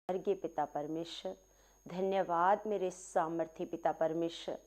स्वर्गीय पिता परमेश्वर, धन्यवाद मेरे सामर्थी पिता परमेश्वर,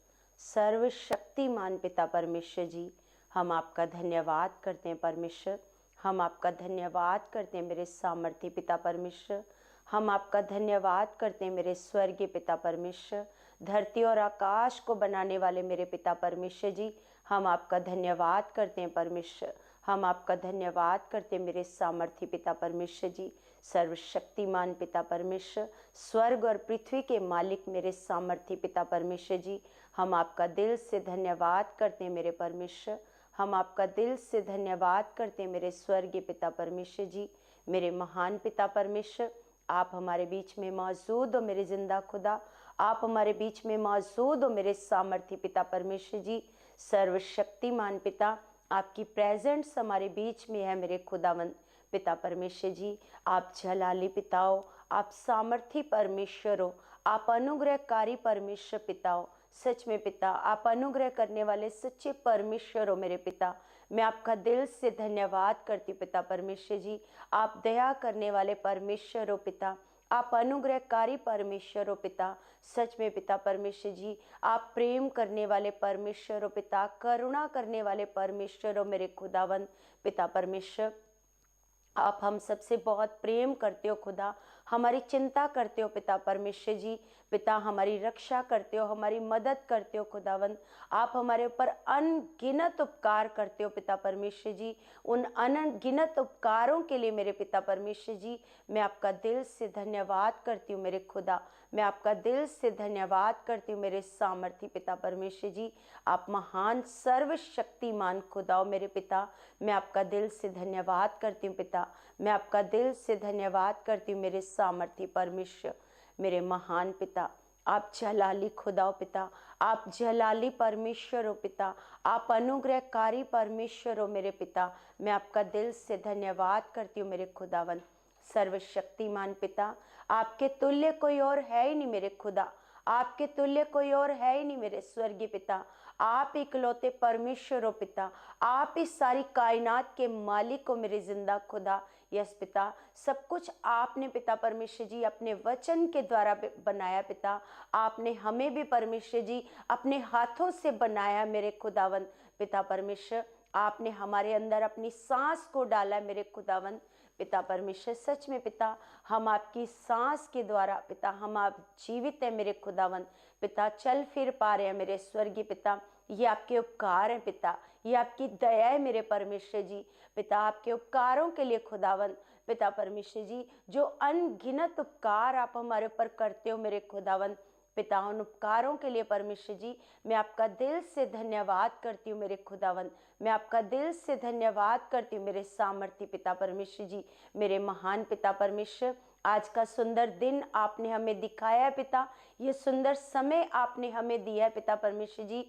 सर्वशक्तिमान पिता परमेश्वर जी। हम आपका धन्यवाद करते हैं परमेश्वर, हम आपका धन्यवाद करते हैं मेरे सामर्थी पिता परमेश्वर, हम आपका धन्यवाद करते हैं मेरे स्वर्गीय पिता परमेश्वर, धरती और आकाश को बनाने वाले मेरे पिता परमेश्वर जी। हम आपका धन्यवाद करते हैं परमेश्वर, हम आपका धन्यवाद करते हैं मेरे सामर्थी पिता परमेश्वर जी, सर्वशक्तिमान पिता परमेश्वर, स्वर्ग और पृथ्वी के मालिक मेरे सामर्थी पिता परमेश्वर जी। हम आपका दिल से धन्यवाद करते हैं मेरे परमेश्वर, हम आपका दिल से धन्यवाद करते हैं मेरे स्वर्गीय पिता परमेश्वर जी। मेरे महान पिता परमेश्वर, आप हमारे बीच में मौजूद हो मेरे जिंदा खुदा, आप हमारे बीच में मौजूद हो मेरे सामर्थी पिता परमेश्वर जी। सर्वशक्तिमान पिता, आपकी प्रेजेंस हमारे बीच में है मेरे खुदावंद पिता परमेश्वर जी। आप जलाली पिता हो, आप सामर्थी परमेश्वर हो, आप अनुग्रहकारी परमेश्वर पिता हो। सच में पिता, आप अनुग्रह करने वाले सच्चे परमेश्वर हो मेरे पिता। मैं आपका दिल से धन्यवाद करती हूँ पिता परमेश्वर जी। आप दया करने वाले परमेश्वर हो पिता, आप अनुग्रहकारी परमेश्वर हो पिता। सच में पिता परमेश्वर जी, आप प्रेम करने वाले परमेश्वर हो पिता, करुणा करने वाले परमेश्वर हो मेरे खुदावंद पिता परमेश्वर। आप हम सबसे बहुत प्रेम करते हो खुदा, हमारी चिंता करते हो पिता परमेश्वर जी। पिता, हमारी रक्षा करते हो, हमारी मदद करते हो खुदावंद। आप हमारे ऊपर अनगिनत उपकार करते हो पिता परमेश्वर जी। उन अनगिनत उपकारों के लिए मेरे पिता परमेश्वर जी, मैं आपका दिल से धन्यवाद करती हूँ मेरे खुदा, मैं आपका दिल से धन्यवाद करती हूँ मेरे सामर्थी पिता परमेश्वर जी। आप महान सर्वशक्तिमान खुदा हो मेरे पिता, मैं आपका दिल से धन्यवाद करती हूँ पिता, मैं आपका दिल से धन्यवाद करती हूँ मेरे सामर्थी परमेश्वर, मेरे महान पिता। आप जलाली खुदा हो पिता, आप जलाली परमेश्वर हो पिता, आप अनुग्रहकारी परमेश्वर हो मेरे पिता। मैं आपका दिल से धन्यवाद करती हूँ मेरे खुदावन सर्वशक्तिमान पिता। आपके तुल्य कोई और है ही नहीं मेरे खुदा, आपके तुल्य कोई और है ही नहीं मेरे स्वर्गीय पिता। आप इकलौते परमेश्वर हो पिता, आप इस सारी कायनात के मालिक हो मेरे जिंदा खुदा। यस पिता, सब कुछ आपने पिता परमेश्वर जी अपने वचन के द्वारा बनाया पिता। आपने हमें भी परमेश्वर जी अपने हाथों से बनाया मेरे खुदावंद पिता परमेश्वर। आपने हमारे अंदर अपनी सांस को डाला मेरे खुदावंद पिता परमेश्वर। सच में पिता, हम आपकी सांस के द्वारा पिता हम आप जीवित है मेरे खुदावंद पिता, चल फिर पा रहे हैं मेरे स्वर्गीय पिता। ये आपके उपकार हैं पिता, ये आपकी दया है मेरे परमेश्वर जी पिता। आपके उपकारों के लिए खुदावंद पिता परमेश्वर जी, जो अनगिनत उपकार आप हमारे ऊपर करते हो मेरे खुदावंद पिता, उन उपकारों के लिए परमेश्वर जी मैं आपका दिल से धन्यवाद करती हूँ मेरे खुदावंद, मैं आपका दिल से धन्यवाद करती हूँ मेरे सामर्थी पिता परमेश्वर जी, मेरे महान पिता परमेश्वर। आज का सुंदर दिन आपने हमें दिखाया है पिता, ये सुंदर समय आपने हमें दिया है पिता परमेश्वर जी।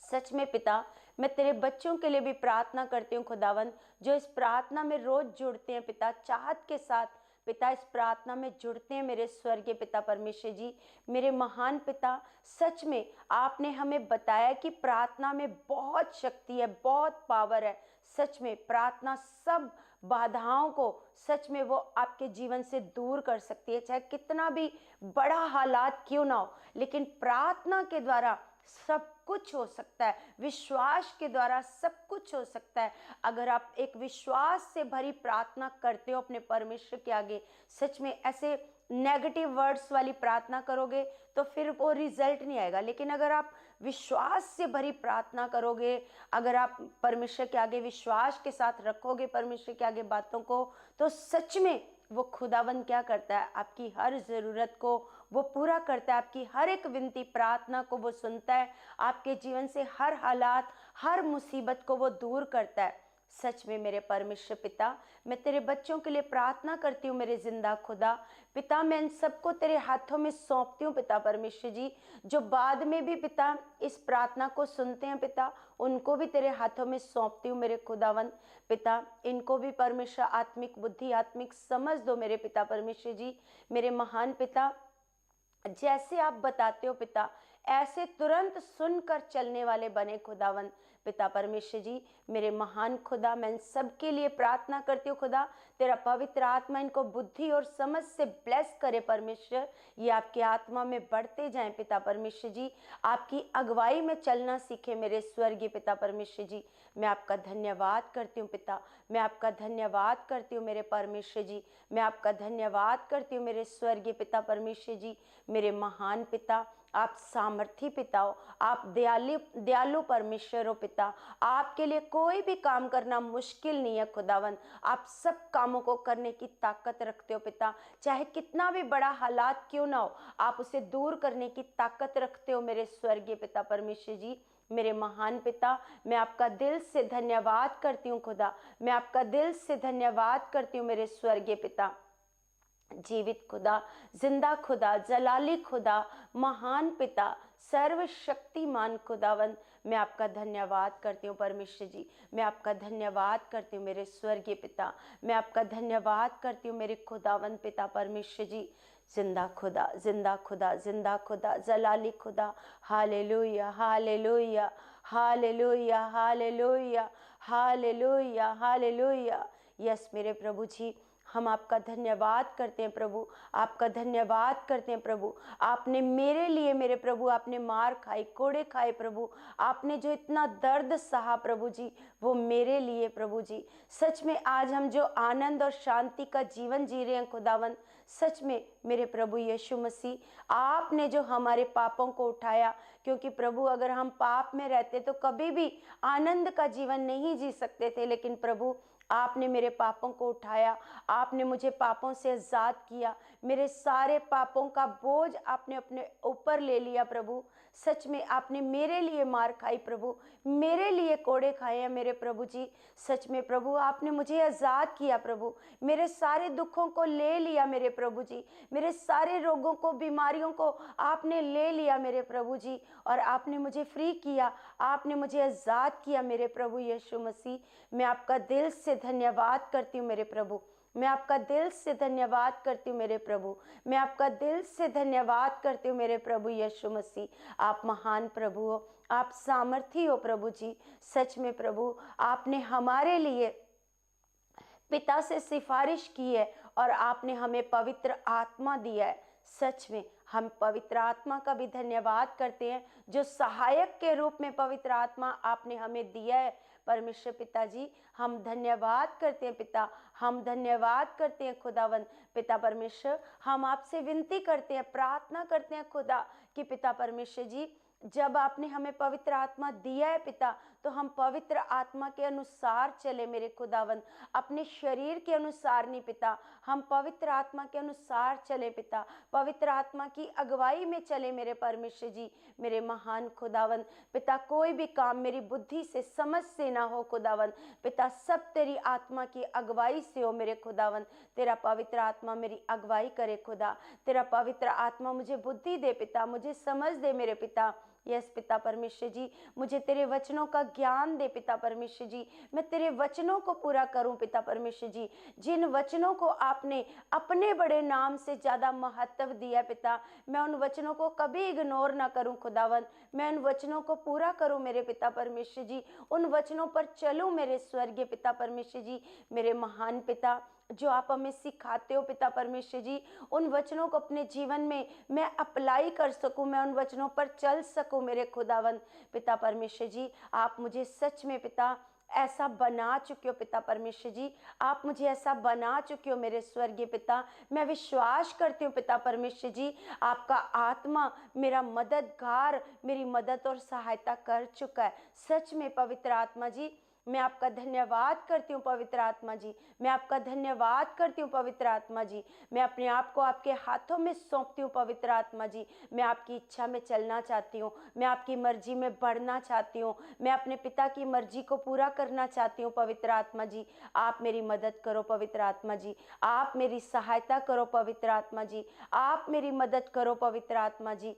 सच में पिता, मैं तेरे बच्चों के लिए भी प्रार्थना करती हूँ खुदावंद, जो इस प्रार्थना में रोज जुड़ते हैं पिता, चाहत के साथ पिता इस प्रार्थना में जुड़ते हैं मेरे स्वर्गीय पिता परमेश्वर जी, मेरे महान पिता। सच में आपने हमें बताया कि प्रार्थना में बहुत शक्ति है, बहुत पावर है। सच में प्रार्थना सब बाधाओं को सच में वो आपके जीवन से दूर कर सकती है, चाहे कितना भी बड़ा हालात क्यों ना हो, लेकिन प्रार्थना के द्वारा सब कुछ हो सकता है, विश्वास के द्वारा सब कुछ हो सकता है। अगर आप एक विश्वास से भरी प्रार्थना करते हो अपने परमेश्वर के आगे, सच में ऐसे नेगेटिव वर्ड्स वाली प्रार्थना करोगे तो फिर वो रिजल्ट नहीं आएगा। लेकिन अगर आप विश्वास से भरी प्रार्थना करोगे, अगर आप परमेश्वर के आगे विश्वास के साथ रखोगे परमेश्वर के आगे बातों को, तो सच में वो खुदावंद क्या करता है, आपकी हर ज़रूरत को वो पूरा करता है, आपकी हर एक विनती प्रार्थना को वो सुनता है, आपके जीवन से हर हालात हर मुसीबत को वो दूर करता है। सच में मेरे परमेश्वर पिता, मैं तेरे बच्चों के लिए प्रार्थना करती हूँ मेरे जिंदा खुदा पिता। मैं इन सबको तेरे हाथों में सौंपती हूँ पिता परमेश्वर जी, जो बाद में भी पिता इस प्रार्थना को सुनते हैं पिता, उनको भी तेरे हाथों में सौंपती हूँ मेरे खुदावंद पिता। इनको भी परमेश्वर आत्मिक बुद्धि आत्मिक समझ दो मेरे पिता परमेश्वर जी, मेरे महान पिता। जैसे आप बताते हो पिता, ऐसे तुरंत सुनकर चलने वाले बने खुदावन पिता परमेश्वर जी। मेरे महान खुदा, मैं इन सब के लिए प्रार्थना करती हूँ खुदा, तेरा पवित्र आत्मा इनको बुद्धि और समझ से ब्लेस करे परमेश्वर। ये आपकी आत्मा में बढ़ते जाएं पिता परमेश्वर जी, आपकी अगुवाई में चलना सीखे मेरे स्वर्गीय पिता परमेश्वर जी। मैं आपका धन्यवाद करती हूँ पिता, मैं आपका धन्यवाद करती हूँ मेरे परमेश्वर जी, मैं आपका धन्यवाद करती हूँ मेरे स्वर्गीय पिता परमेश्वर जी। मेरे महान पिता, आप सामर्थी पिता हो, आप दयालु परमेश्वर हो पिता। आपके लिए कोई भी काम करना मुश्किल नहीं है खुदावन। आप सब कामों को करने की ताकत रखते हो पिता। चाहे कितना भी बड़ा हालात क्यों ना हो, आप उसे दूर करने की ताकत रखते हो मेरे स्वर्गीय पिता परमेश्वर जी। मेरे महान पिता, मैं आपका दिल से धन्यवाद करती हूँ खुदा, मैं आपका दिल से धन्यवाद करती हूँ मेरे स्वर्गीय पिता। जीवित खुदा, जिंदा खुदा, जलाली खुदा, महान पिता, सर्वशक्तिमान खुदावन, मैं आपका धन्यवाद करती हूँ परमेश्वर जी। मैं आपका धन्यवाद करती हूँ मेरे स्वर्गीय पिता, मैं आपका धन्यवाद करती हूँ मेरे खुदावन पिता परमेश्वर जी। जिंदा खुदा, जिंदा खुदा, जिंदा खुदा, जलाली खुदा। Hallelujah, hallelujah, hallelujah, hallelujah, hallelujah, hallelujah. Yes मेरे प्रभु जी, हम आपका धन्यवाद करते हैं प्रभु, आपका धन्यवाद करते हैं प्रभु। आपने मेरे लिए मेरे प्रभु, आपने मार खाई, कोड़े खाए प्रभु, आपने जो इतना दर्द सहा प्रभु जी, वो मेरे लिए प्रभु जी। सच में आज हम जो आनंद और शांति का जीवन जी रहे हैं खुदावन, सच में मेरे प्रभु यीशु मसीह, आपने जो हमारे पापों को उठाया, क्योंकि प्रभु अगर हम पाप में रहते तो कभी भी आनंद का जीवन नहीं जी सकते थे, लेकिन प्रभु आपने मेरे पापों को उठाया, आपने मुझे पापों से आजाद किया, मेरे सारे पापों का बोझ आपने अपने ऊपर ले लिया प्रभु। सच में आपने मेरे लिए मार खाई प्रभु, मेरे लिए कोड़े खाए हैं मेरे प्रभु जी। सच में प्रभु आपने मुझे आजाद किया प्रभु, मेरे सारे दुखों को ले लिया मेरे प्रभु जी, मेरे सारे रोगों को, बीमारियों को आपने ले लिया मेरे प्रभु जी, और आपने मुझे फ्री किया, आपने मुझे आजाद किया मेरे प्रभु यीशु मसीह। मैं आपका दिल से धन्यवाद करती हूँ मेरे प्रभु, मैं आपका दिल से धन्यवाद करती हूँ मेरे प्रभु, मैं आपका दिल से धन्यवाद करती हूँ मेरे प्रभु यीशु मसीह। आप महान प्रभु हो, आप सामर्थी हो प्रभु जी। सच में प्रभु आपने हमारे लिए पिता से सिफारिश की है और आपने हमें पवित्र आत्मा दिया है। सच में हम पवित्र आत्मा का भी धन्यवाद करते हैं, जो सहायक के रूप में पवित्र आत्मा आपने हमें दिया है परमेश्वर पिताजी। हम धन्यवाद करते हैं पिता, हम धन्यवाद करते हैं खुदावन पिता परमेश्वर। हम आपसे विनती करते हैं, प्रार्थना करते हैं खुदा कि पिता परमेश्वर जी, जब आपने हमें पवित्र आत्मा दिया है पिता, तो हम पवित्र आत्मा के अनुसार चले मेरे खुदावन, अपने शरीर के अनुसार नहीं पिता, हम पवित्र आत्मा के अनुसार चले पिता, पवित्र आत्मा की अगुवाई में चले मेरे परमेश्वर जी। मेरे महान खुदावन पिता, कोई भी काम मेरी बुद्धि से, समझ से ना हो खुदावन पिता, सब तेरी आत्मा की अगुवाई से हो मेरे खुदावन। तेरा पवित्र आत्मा मेरी अगुवाई करे खुदा, तेरा पवित्र आत्मा मुझे बुद्धि दे पिता, मुझे समझ दे मेरे पिता। यस पिता परमेश्वर जी, मुझे तेरे वचनों का ज्ञान दे पिता परमेश्वर जी, मैं तेरे वचनों को पूरा करूं पिता परमेश्वर जी। जिन वचनों को आपने अपने बड़े नाम से ज्यादा महत्व दिया पिता, मैं उन वचनों को कभी इग्नोर ना करूं खुदावन, मैं उन वचनों को पूरा करूं मेरे पिता परमेश्वर जी, उन वचनों पर चलूं मेरे स्वर्गीय पिता परमेश्वर जी। मेरे महान पिता, जो आप हमें सिखाते हो पिता परमेश्वर जी, उन वचनों को अपने जीवन में मैं अप्लाई कर सकूं, मैं उन वचनों पर चल सकूं मेरे खुदावन पिता परमेश्वर जी। आप मुझे सच में पिता ऐसा बना चुके हो पिता परमेश्वर जी, आप मुझे ऐसा बना चुके हो मेरे स्वर्गीय पिता। मैं विश्वास करती हूँ पिता परमेश्वर जी, आपका आत्मा मेरा मददगार, मेरी मदद और सहायता कर चुका है। सच में पवित्र आत्मा जी, मैं आपका धन्यवाद करती हूँ पवित्र आत्मा जी, मैं आपका धन्यवाद करती हूँ पवित्र आत्मा जी। मैं अपने आप को आपके हाथों में सौंपती हूँ पवित्र आत्मा जी। मैं आपकी इच्छा में चलना चाहती हूँ, मैं आपकी मर्जी में बढ़ना चाहती हूँ, मैं अपने पिता की मर्जी को पूरा करना चाहती हूँ पवित्र आत्मा जी। आप मेरी मदद करो पवित्र आत्मा जी, आप मेरी सहायता करो पवित्र आत्मा जी, आप मेरी मदद करो पवित्र आत्मा जी।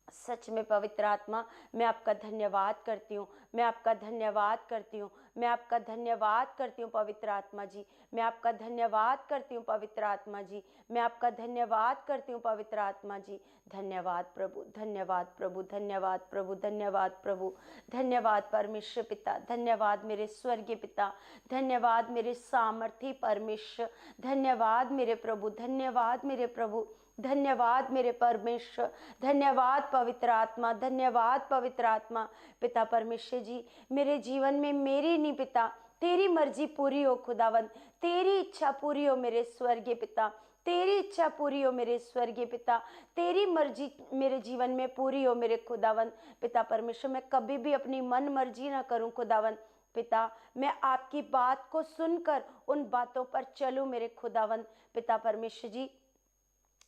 सच में पवित्र आत्मा, मैं आपका धन्यवाद करती हूँ, मैं आपका धन्यवाद करती हूँ, मैं आपका धन्यवाद करती हूँ पवित्र आत्मा जी, मैं आपका धन्यवाद करती हूँ पवित्र आत्मा जी, मैं आपका धन्यवाद करती हूँ पवित्र आत्मा जी। धन्यवाद प्रभु, धन्यवाद प्रभु, धन्यवाद प्रभु, धन्यवाद प्रभु, धन्यवाद परमेश्वर पिता, धन्यवाद मेरे स्वर्गीय पिता, धन्यवाद मेरे सामर्थी परमेश्वर, धन्यवाद मेरे प्रभु, धन्यवाद मेरे प्रभु, धन्यवाद मेरे परमेश्वर, धन्यवाद पवित्र आत्मा, धन्यवाद पवित्र आत्मा। पिता परमेश्वर जी, मेरे जीवन में मेरी नहीं पिता, तेरी मर्जी पूरी हो खुदावन, तेरी इच्छा पूरी हो मेरे स्वर्गीय पिता, तेरी इच्छा पूरी हो मेरे स्वर्गीय पिता, तेरी मर्जी मेरे जीवन में पूरी हो मेरे खुदावन। पिता परमेश्वर, मैं कभी भी अपनी मन मर्जी ना करूं खुदावन पिता, मैं आपकी बात को सुनकर उन बातों पर चलूं मेरे खुदावन। पिता परमेश्वर जी,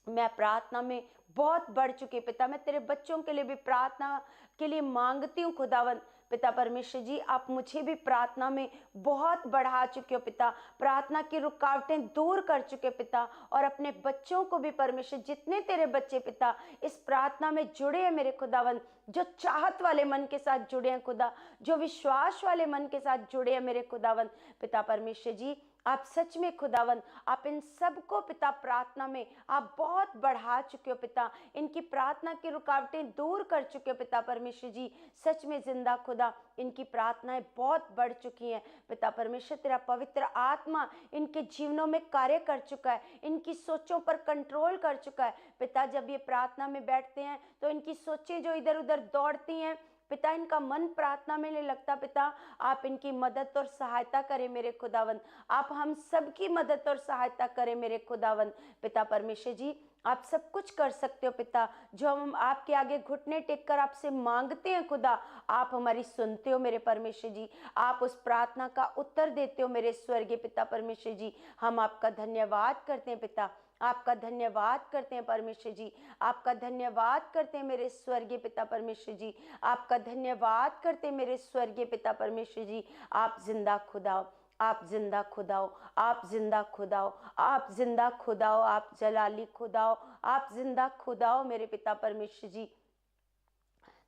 मैं प्रार्थना में बहुत बढ़ चुकी पिता, मैं तेरे बच्चों के लिए भी प्रार्थना के लिए मांगती हूँ खुदावन। पिता परमेश्वर जी, आप मुझे भी प्रार्थना में बहुत बढ़ा चुके हो पिता, प्रार्थना की रुकावटें दूर कर चुके पिता, और अपने बच्चों को भी परमेश्वर, जितने तेरे बच्चे पिता इस प्रार्थना में जुड़े हैं मेरे खुदावन, जो चाहत वाले मन के साथ जुड़े हैं खुदा, जो विश्वास वाले मन के साथ जुड़े हैं मेरे खुदावन। पिता परमेश्वर जी, आप सच में खुदावन, आप इन सबको पिता प्रार्थना में आप बहुत बढ़ा चुके हो पिता, इनकी प्रार्थना की रुकावटें दूर कर चुके हो पिता परमेश्वर जी। सच में जिंदा खुदा, इनकी प्रार्थनाएं बहुत बढ़ चुकी हैं पिता परमेश्वर, तेरा पवित्र आत्मा इनके जीवनों में कार्य कर चुका है, इनकी सोचों पर कंट्रोल कर चुका है पिता। जब ये प्रार्थना में बैठते हैं तो इनकी सोचें जो इधर उधर दौड़ती हैं पिता, इनका मन प्रार्थना में नहीं लगता पिता। आप इनकी मदद और सहायता करें मेरे खुदावन, आप हम सब की मदद और सहायता करें मेरे खुदावन। पिता परमेश्वर जी, आप सब कुछ कर सकते हो पिता, जो हम आपके आगे घुटने टेक कर आपसे मांगते हैं खुदा, आप हमारी सुनते हो मेरे परमेश्वर जी, आप उस प्रार्थना का उत्तर देते हो मेरे स्वर्गीय पिता परमेश्वर जी। हम आपका धन्यवाद करते हैं पिता, आपका धन्यवाद करते हैं परमेश्वर जी, आपका धन्यवाद करते हैं मेरे स्वर्गीय पिता परमेश्वर जी, आपका धन्यवाद करते हैं मेरे स्वर्गीय पिता परमेश्वर जी। आप जिंदा खुदाओ, आप जिंदा खुदाओ, आप जिंदा खुदाओ, आप जिंदा खुदाओ, आप जलाली खुदाओ, आप जिंदा खुदाओ मेरे पिता परमेश्वर जी।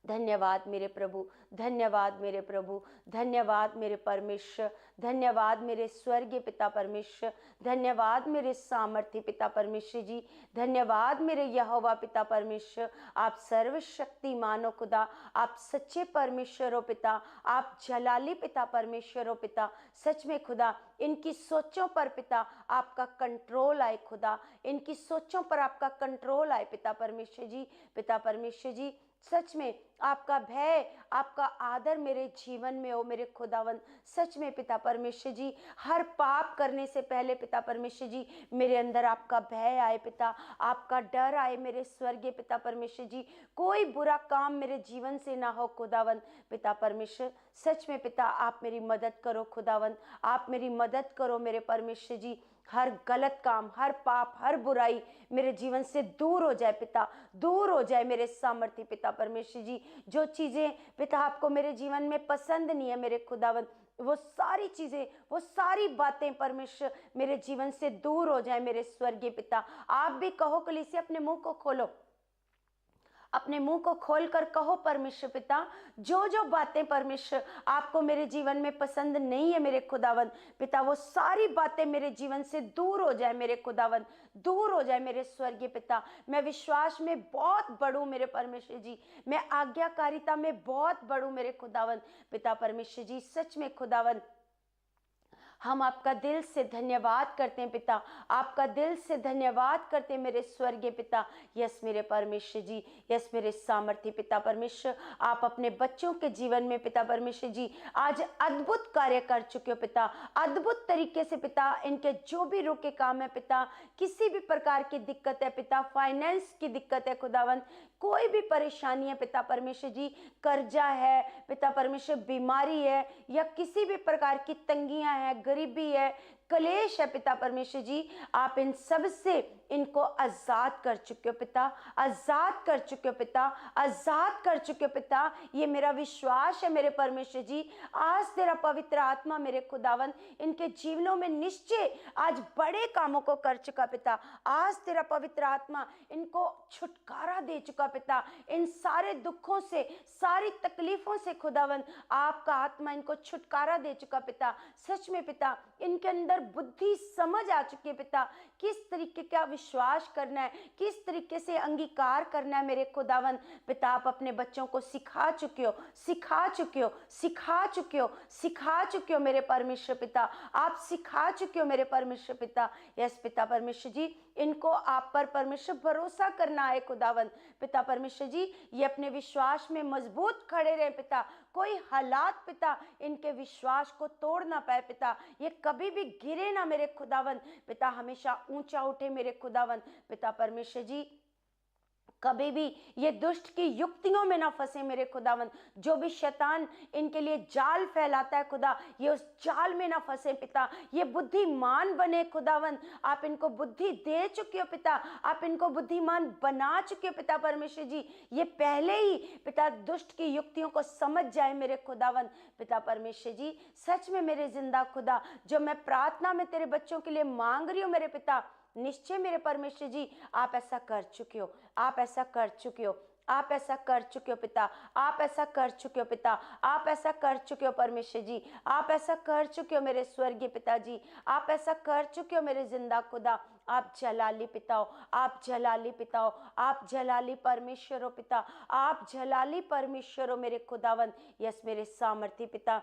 धन्यवाद मेरे प्रभु, धन्यवाद मेरे प्रभु, धन्यवाद मेरे परमेश्वर, धन्यवाद मेरे स्वर्गीय पिता परमेश्वर, धन्यवाद मेरे सामर्थ्य पिता परमेश्वर जी, धन्यवाद मेरे यहोवा पिता परमेश्वर। आप सर्वशक्तिमान हो खुदा, आप सच्चे परमेश्वर हो पिता, आप जलाली पिता परमेश्वर हो पिता। सच में खुदा, इनकी सोचों पर पिता आपका कंट्रोल आए खुदा, इनकी सोचों पर आपका कंट्रोल आए पिता परमेश्वर जी। पिता परमेश्वर जी, सच में आपका भय, आपका आदर मेरे जीवन में हो मेरे खुदावन। सच में पिता परमेश्वर जी, हर पाप करने से पहले पिता परमेश्वर जी, मेरे अंदर आपका भय आए पिता, आपका डर आए मेरे स्वर्गीय पिता परमेश्वर जी। कोई बुरा काम मेरे जीवन से ना हो खुदावन। पिता परमेश्वर, सच में पिता आप मेरी मदद करो खुदावन, आप मेरी मदद करो मेरे परमेश्वर जी। हर गलत काम, हर पाप, हर बुराई मेरे जीवन से दूर हो जाए पिता, दूर हो जाए मेरे सामर्थ्य पिता परमेश्वर जी। जो चीज़ें पिता आपको मेरे जीवन में पसंद नहीं है मेरे खुदावन, वो सारी चीज़ें, वो सारी बातें परमेश्वर मेरे जीवन से दूर हो जाए मेरे स्वर्गीय पिता। आप भी कहो कलीसिया, अपने मुंह को खोलो, अपने मुंह को खोलकर कहो परमेश्वर पिता, जो जो बातें परमेश्वर आपको मेरे जीवन में पसंद नहीं है मेरे खुदावन पिता, वो सारी बातें मेरे जीवन से दूर हो जाए मेरे खुदावन, दूर हो जाए मेरे स्वर्गीय पिता। मैं विश्वास में बहुत बढ़ूं मेरे परमेश्वर जी, मैं आज्ञाकारिता में बहुत बढ़ूं मेरे खुदावन पिता परमेश्वर जी। सच में खुदावन, हम आपका दिल से धन्यवाद करते हैं पिता, आपका दिल से धन्यवाद करते हैं मेरे स्वर्गीय पिता। यस मेरे परमेश्वर जी, यस मेरे सामर्थ्य पिता परमेश्वर, आप अपने बच्चों के जीवन में पिता परमेश्वर जी आज अद्भुत कार्य कर चुके हो पिता, अद्भुत तरीके से पिता। इनके जो भी रुके काम है पिता, किसी भी प्रकार की दिक्कत है पिता, फाइनेंस की दिक्कत है खुदावन, कोई भी परेशानी है पिता परमेश्वर जी, कर्जा है पिता परमेश्वर, बीमारी है, या किसी भी प्रकार की तंगियां हैं, गरीबी है, क्लेश है पिता परमेश्वर जी, आप इन सब से इनको आजाद कर चुके हो पिता, आजाद कर चुके हो पिता, आजाद कर चुके हो पिता। ये मेरा विश्वास है मेरे परमेश्वर जी। आज तेरा पवित्र आत्मा मेरे खुदावन इनके जीवनों में निश्चय आज बड़े कामों को कर चुका पिता। आज तेरा पवित्र आत्मा इनको छुटकारा दे चुका पिता, इन सारे दुखों से, सारी तकलीफों से खुदावन आपका आत्मा इनको छुटकारा दे चुका पिता। सच में पिता, इनके अंदर बुद्धि समझ आ चुकी है पिता, किस तरीके का विश्वास करना है, किस तरीके से अंगीकार करना है मेरे खुदावन पिता। आप अपने बच्चों को सिखा चुके हो, सिखा चुके हो, सिखा चुके हो, सिखा चुके हो मेरे परमेश्वर पिता, आप सिखा चुके हो मेरे परमेश्वर पिता। यस पिता परमेश्वर जी, इनको आप पर परमेश्वर भरोसा करना है खुदावन पिता परमेश्वर जी। ये अपने विश्वास में मजबूत खड़े रहे पिता, कोई हालात पिता इनके विश्वास को तोड़ ना पाए पिता, ये कभी भी गिरे ना मेरे खुदावन पिता, हमेशा ऊंचा उठे मेरे खुदावन पिता परमेश्वर जी। कभी भी ये दुष्ट की युक्तियों में ना फंसे मेरे खुदावन, जो भी शैतान इनके लिए जाल फैलाता है खुदा, ये उस जाल में ना फंसे पिता, ये बुद्धिमान बने खुदावन। आप इनको बुद्धि दे चुके हो पिता, आप इनको बुद्धिमान बना चुके हो पिता परमेश्वर जी। ये पहले ही पिता दुष्ट की युक्तियों को समझ जाए मेरे खुदावन पिता परमेश्वर जी। सच में मेरे जिंदा खुदा, जो मैं प्रार्थना में तेरे बच्चों के लिए मांग रही हूँ मेरे पिता, निश्चय मेरे परमेश्वर जी आप ऐसा कर चुके हो, आप ऐसा कर चुके हो, आप ऐसा कर चुके हो पिता, आप ऐसा कर चुके हो पिता, आप ऐसा कर चुके हो परमेश्वर जी, आप ऐसा कर चुके हो मेरे स्वर्गीय पिताजी, आप ऐसा कर चुके हो मेरे जिंदा खुदा। आप जलाली पिता हो, आप जलाली पिता हो, आप जलाली परमेश्वर हो पिता, आप जलाली परमेश्वर हो मेरे खुदावन। यस मेरे सामर्थी पिता,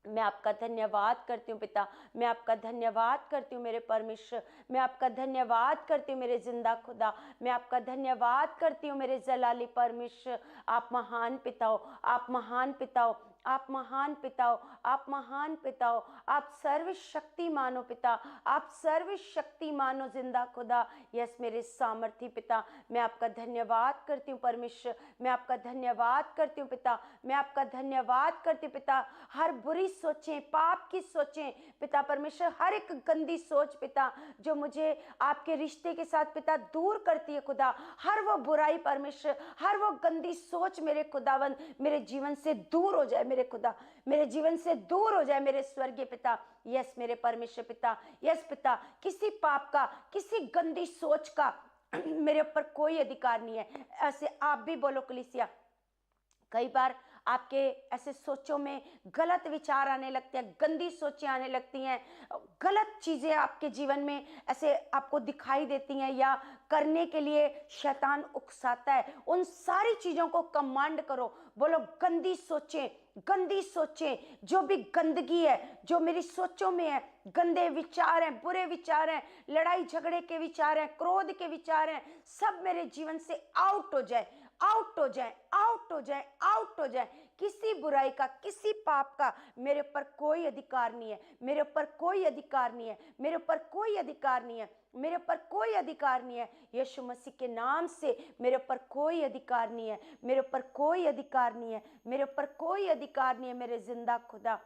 मैं आपका धन्यवाद करती हूँ पिता, मैं आपका धन्यवाद करती हूँ मेरे परमेश्वर, मैं आपका धन्यवाद करती हूँ मेरे जिंदा खुदा, मैं आपका धन्यवाद करती हूँ मेरे जलाली परमेश्वर। आप महान पिता हो, आप महान पिता हो, आप महान पिता हो, आप महान पिता हो, आप सर्वशक्तिमान हो पिता, आप सर्वशक्तिमान हो जिंदा खुदा। यस मेरे सामर्थी पिता, मैं आपका धन्यवाद करती हूँ परमेश्वर, मैं आपका धन्यवाद करती हूँ पिता, मैं आपका धन्यवाद करती हूँ पिता। हर बुरी सोचें, पाप की सोचें पिता परमेश्वर, हर एक गंदी सोच पिता जो मुझे आपके रिश्ते के साथ पिता दूर करती है खुदा, हर वो बुराई परमेश्वर, हर वो गंदी सोच मेरे खुदावन मेरे जीवन से दूर हो जाए मेरे खुदा, मेरे जीवन से दूर हो जाए मेरे स्वर्गीय पिता। यस मेरे परमेश्वर पिता, यस पिता, किसी पाप का, किसी गंदी सोच का मेरे ऊपर कोई अधिकार नहीं है। ऐसे आप भी बोलो कलीसिया, कई बार आपके ऐसे सोचों में गलत विचार आने लगते हैं, गंदी सोचें आने लगती हैं, गलत चीज़ें आपके जीवन में ऐसे आपको दिखाई देती हैं या करने के लिए शैतान उकसाता है। उन सारी चीज़ों को कमांड करो, बोलो गंदी सोचें, गंदी सोचें, जो भी गंदगी है जो मेरी सोचों में है, गंदे विचार हैं, बुरे विचार हैं, लड़ाई झगड़े के विचार हैं, क्रोध के विचार हैं, सब मेरे जीवन से आउट हो जाए, आउट हो जाए, आउट हो जाए, आउट हो जाए। किसी बुराई का, किसी पाप का मेरे ऊपर कोई अधिकार नहीं है, मेरे ऊपर कोई अधिकार नहीं है, मेरे ऊपर कोई अधिकार नहीं है, मेरे ऊपर कोई अधिकार नहीं है। यीशु मसीह के नाम से मेरे ऊपर कोई अधिकार नहीं है, मेरे ऊपर कोई अधिकार नहीं है, मेरे ऊपर कोई अधिकार नहीं है मेरे जिंदा खुदा।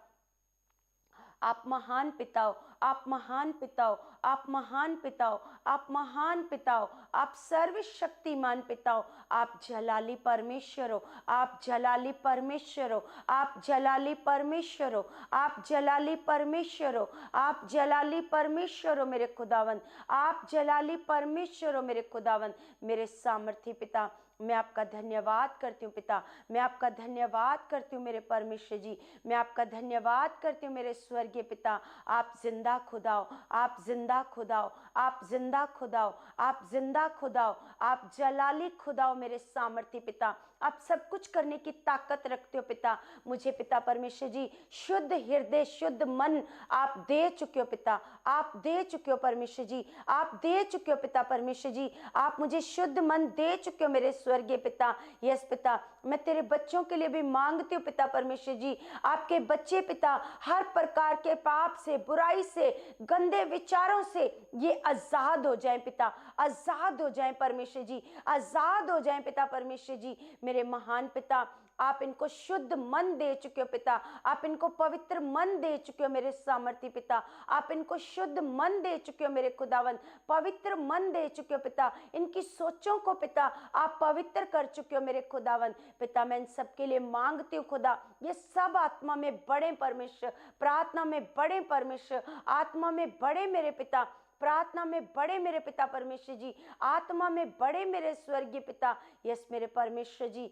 आप महान पिता हो, आप महान पिता हो, आप महान पिता हो, आप महान पिता हो, आप सर्वशक्तिमान पिता हो, आप जलाली परमेश्वर हो, आप जलाली परमेश्वर हो, आप जलाली परमेश्वर हो, आप जलाली परमेश्वर हो, आप जलाली परमेश्वर हो मेरे खुदावन, आप जलाली परमेश्वर हो मेरे खुदावन। मेरे सामर्थी पिता, मैं आपका धन्यवाद करती हूँ पिता, मैं आपका धन्यवाद करती हूँ मेरे परमेश्वर जी, मैं आपका धन्यवाद करती हूँ मेरे स्वर्गीय पिता। आप जिंदा खुदा हो, आप जिंदा खुदा हो, आप जिंदा खुदा हो, आप जिंदा खुदा हो, आप जलाली खुदा हो मेरे सामर्थी पिता। आप सब कुछ करने की ताकत रखते हो पिता। मुझे पिता परमेश्वर जी शुद्ध हृदय, शुद्ध मन आप दे चुके हो पिता, आप दे चुके हो परमेश्वर जी, आप दे चुके हो पिता परमेश्वर जी, आप मुझे शुद्ध मन दे चुके हो मेरे स्वर्गीय पिता। यस पिता, मैं तेरे बच्चों के लिए भी मांगती हूँ पिता परमेश्वर जी, आपके बच्चे पिता हर प्रकार के पाप से, बुराई से, गंदे विचारों से ये आजाद हो जाएं पिता, आजाद हो जाएं परमेश्वर जी, आजाद हो जाएं पिता परमेश्वर जी। मेरे महान पिता, आप इनको शुद्ध मन दे चुके हो पिता, आप इनको पवित्र मन दे चुके हो मेरे सामर्थी पिता, आप इनको शुद्ध मन दे चुके हो मेरे खुदावन, पवित्र मन दे चुके हो पिता, इनकी सोचों को पिता आप पवित्र कर चुके हो मेरे खुदावन पिता। मैं इन सबके लिए मांगती हूँ खुदा, ये सब आत्मा में बड़े परमेश्वर, प्रार्थना में बड़े परमेश्वर, आत्मा में बड़े मेरे पिता, प्रार्थना में बड़े मेरे पिता परमेश्वर जी, आत्मा में बड़े मेरे स्वर्गीय पिता। यस मेरे परमेश्वर जी,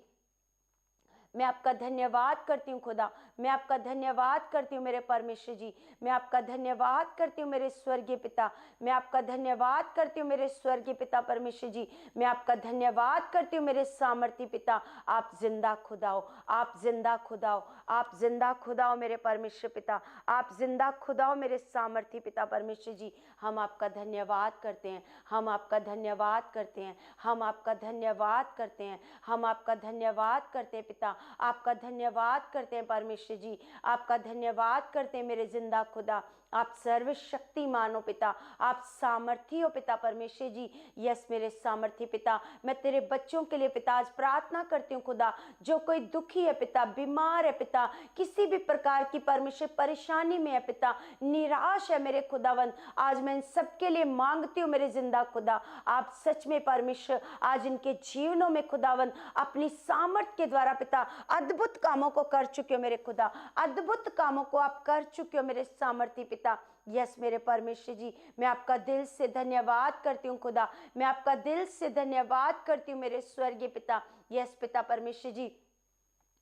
मैं आपका धन्यवाद करती हूँ खुदा, मैं आपका धन्यवाद करती हूँ मेरे परमेश्वर जी, मैं आपका धन्यवाद करती हूँ मेरे स्वर्गीय पिता, मैं आपका धन्यवाद करती हूँ मेरे स्वर्गीय पिता परमेश्वर जी, मैं आपका धन्यवाद करती हूँ मेरे सामर्थी पिता। आप जिंदा खुदा हो, आप जिंदा खुदा हो, आप जिंदा खुदा हो मेरे परमेश्वर पिता, आप जिंदा खुदा हो मेरे सामर्थी पिता परमेश्वर जी। हम आपका धन्यवाद करते हैं, हम आपका धन्यवाद करते हैं, हम आपका धन्यवाद करते हैं, हम आपका धन्यवाद करते हैं पिता, आपका धन्यवाद करते हैं परमेश्वर जी, आपका धन्यवाद करते हैं मेरे जिंदा खुदा। आप सर्वशक्तिमान हो पिता, आप सामर्थी हो पिता परमेश्वर जी। यस मेरे सामर्थी पिता, मैं तेरे बच्चों के लिए पिता आज प्रार्थना करती हूँ खुदा, जो कोई दुखी है पिता, बीमार है पिता, किसी भी प्रकार की परमेश्वर परेशानी में है पिता, निराश है मेरे खुदावन, आज मैं इन सबके लिए मांगती हूँ मेरे जिंदा खुदा, आप सच में परमेश्वर आज इनके जीवनों में खुदावन अपनी सामर्थ के द्वारा पिता अद्भुत कामों को कर चुके हो मेरे खुदा, अद्भुत कामों को आप कर चुके हो मेरे सामर्थी पिता। यस मेरे परमेश्वर जी, मैं आपका दिल से धन्यवाद करती हूँ खुदा, मैं आपका दिल से धन्यवाद करती हूँ मेरे स्वर्गीय पिता। यस पिता परमेश्वर जी,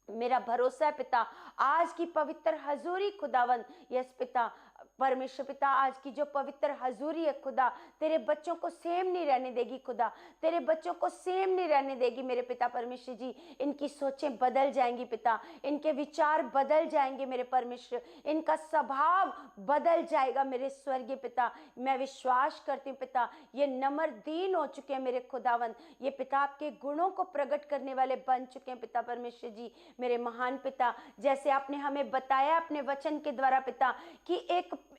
मेरा भरोसा है पिता आज की पवित्र हजूरी खुदावन, यस पिता परमेश्वर पिता, आज की जो पवित्र हजूरी है खुदा, तेरे बच्चों को सेम नहीं रहने देगी खुदा, तेरे बच्चों को सेम नहीं रहने देगी मेरे पिता परमेश्वर जी। इनकी सोचें बदल जाएंगी पिता, इनके विचार बदल जाएंगे मेरे परमेश्वर, इनका स्वभाव बदल जाएगा मेरे स्वर्गीय पिता। मैं विश्वास करती हूँ पिता, ये नम्र दीन हो चुके हैं मेरे खुदावन, ये पिता आपके गुणों को प्रकट करने वाले बन चुके हैं पिता परमेश्वर जी। मेरे महान पिता, जैसे आपने हमें बताया अपने वचन के द्वारा पिता कि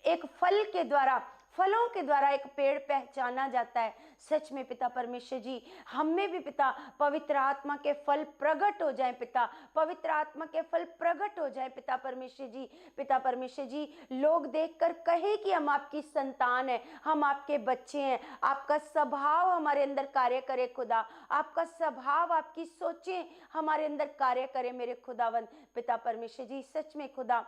एक फल के द्वारा, फलों के द्वारा एक पेड़ पहचाना जाता है। सच में पिता परमेश्वर जी, हमें भी पिता पवित्र आत्मा के फल प्रकट हो जाएं पिता, पवित्र आत्मा के फल प्रकट हो जाएं पिता परमेश्वर जी। पिता परमेश्वर जी, लोग देखकर कहे कि हम आपकी संतान है, हम आपके बच्चे हैं, आपका स्वभाव हमारे अंदर कार्य करे खुदा, आपका स्वभाव, आपकी सोचें हमारे अंदर कार्य करे मेरे खुदावन पिता परमेश्वर जी। सच में खुदा,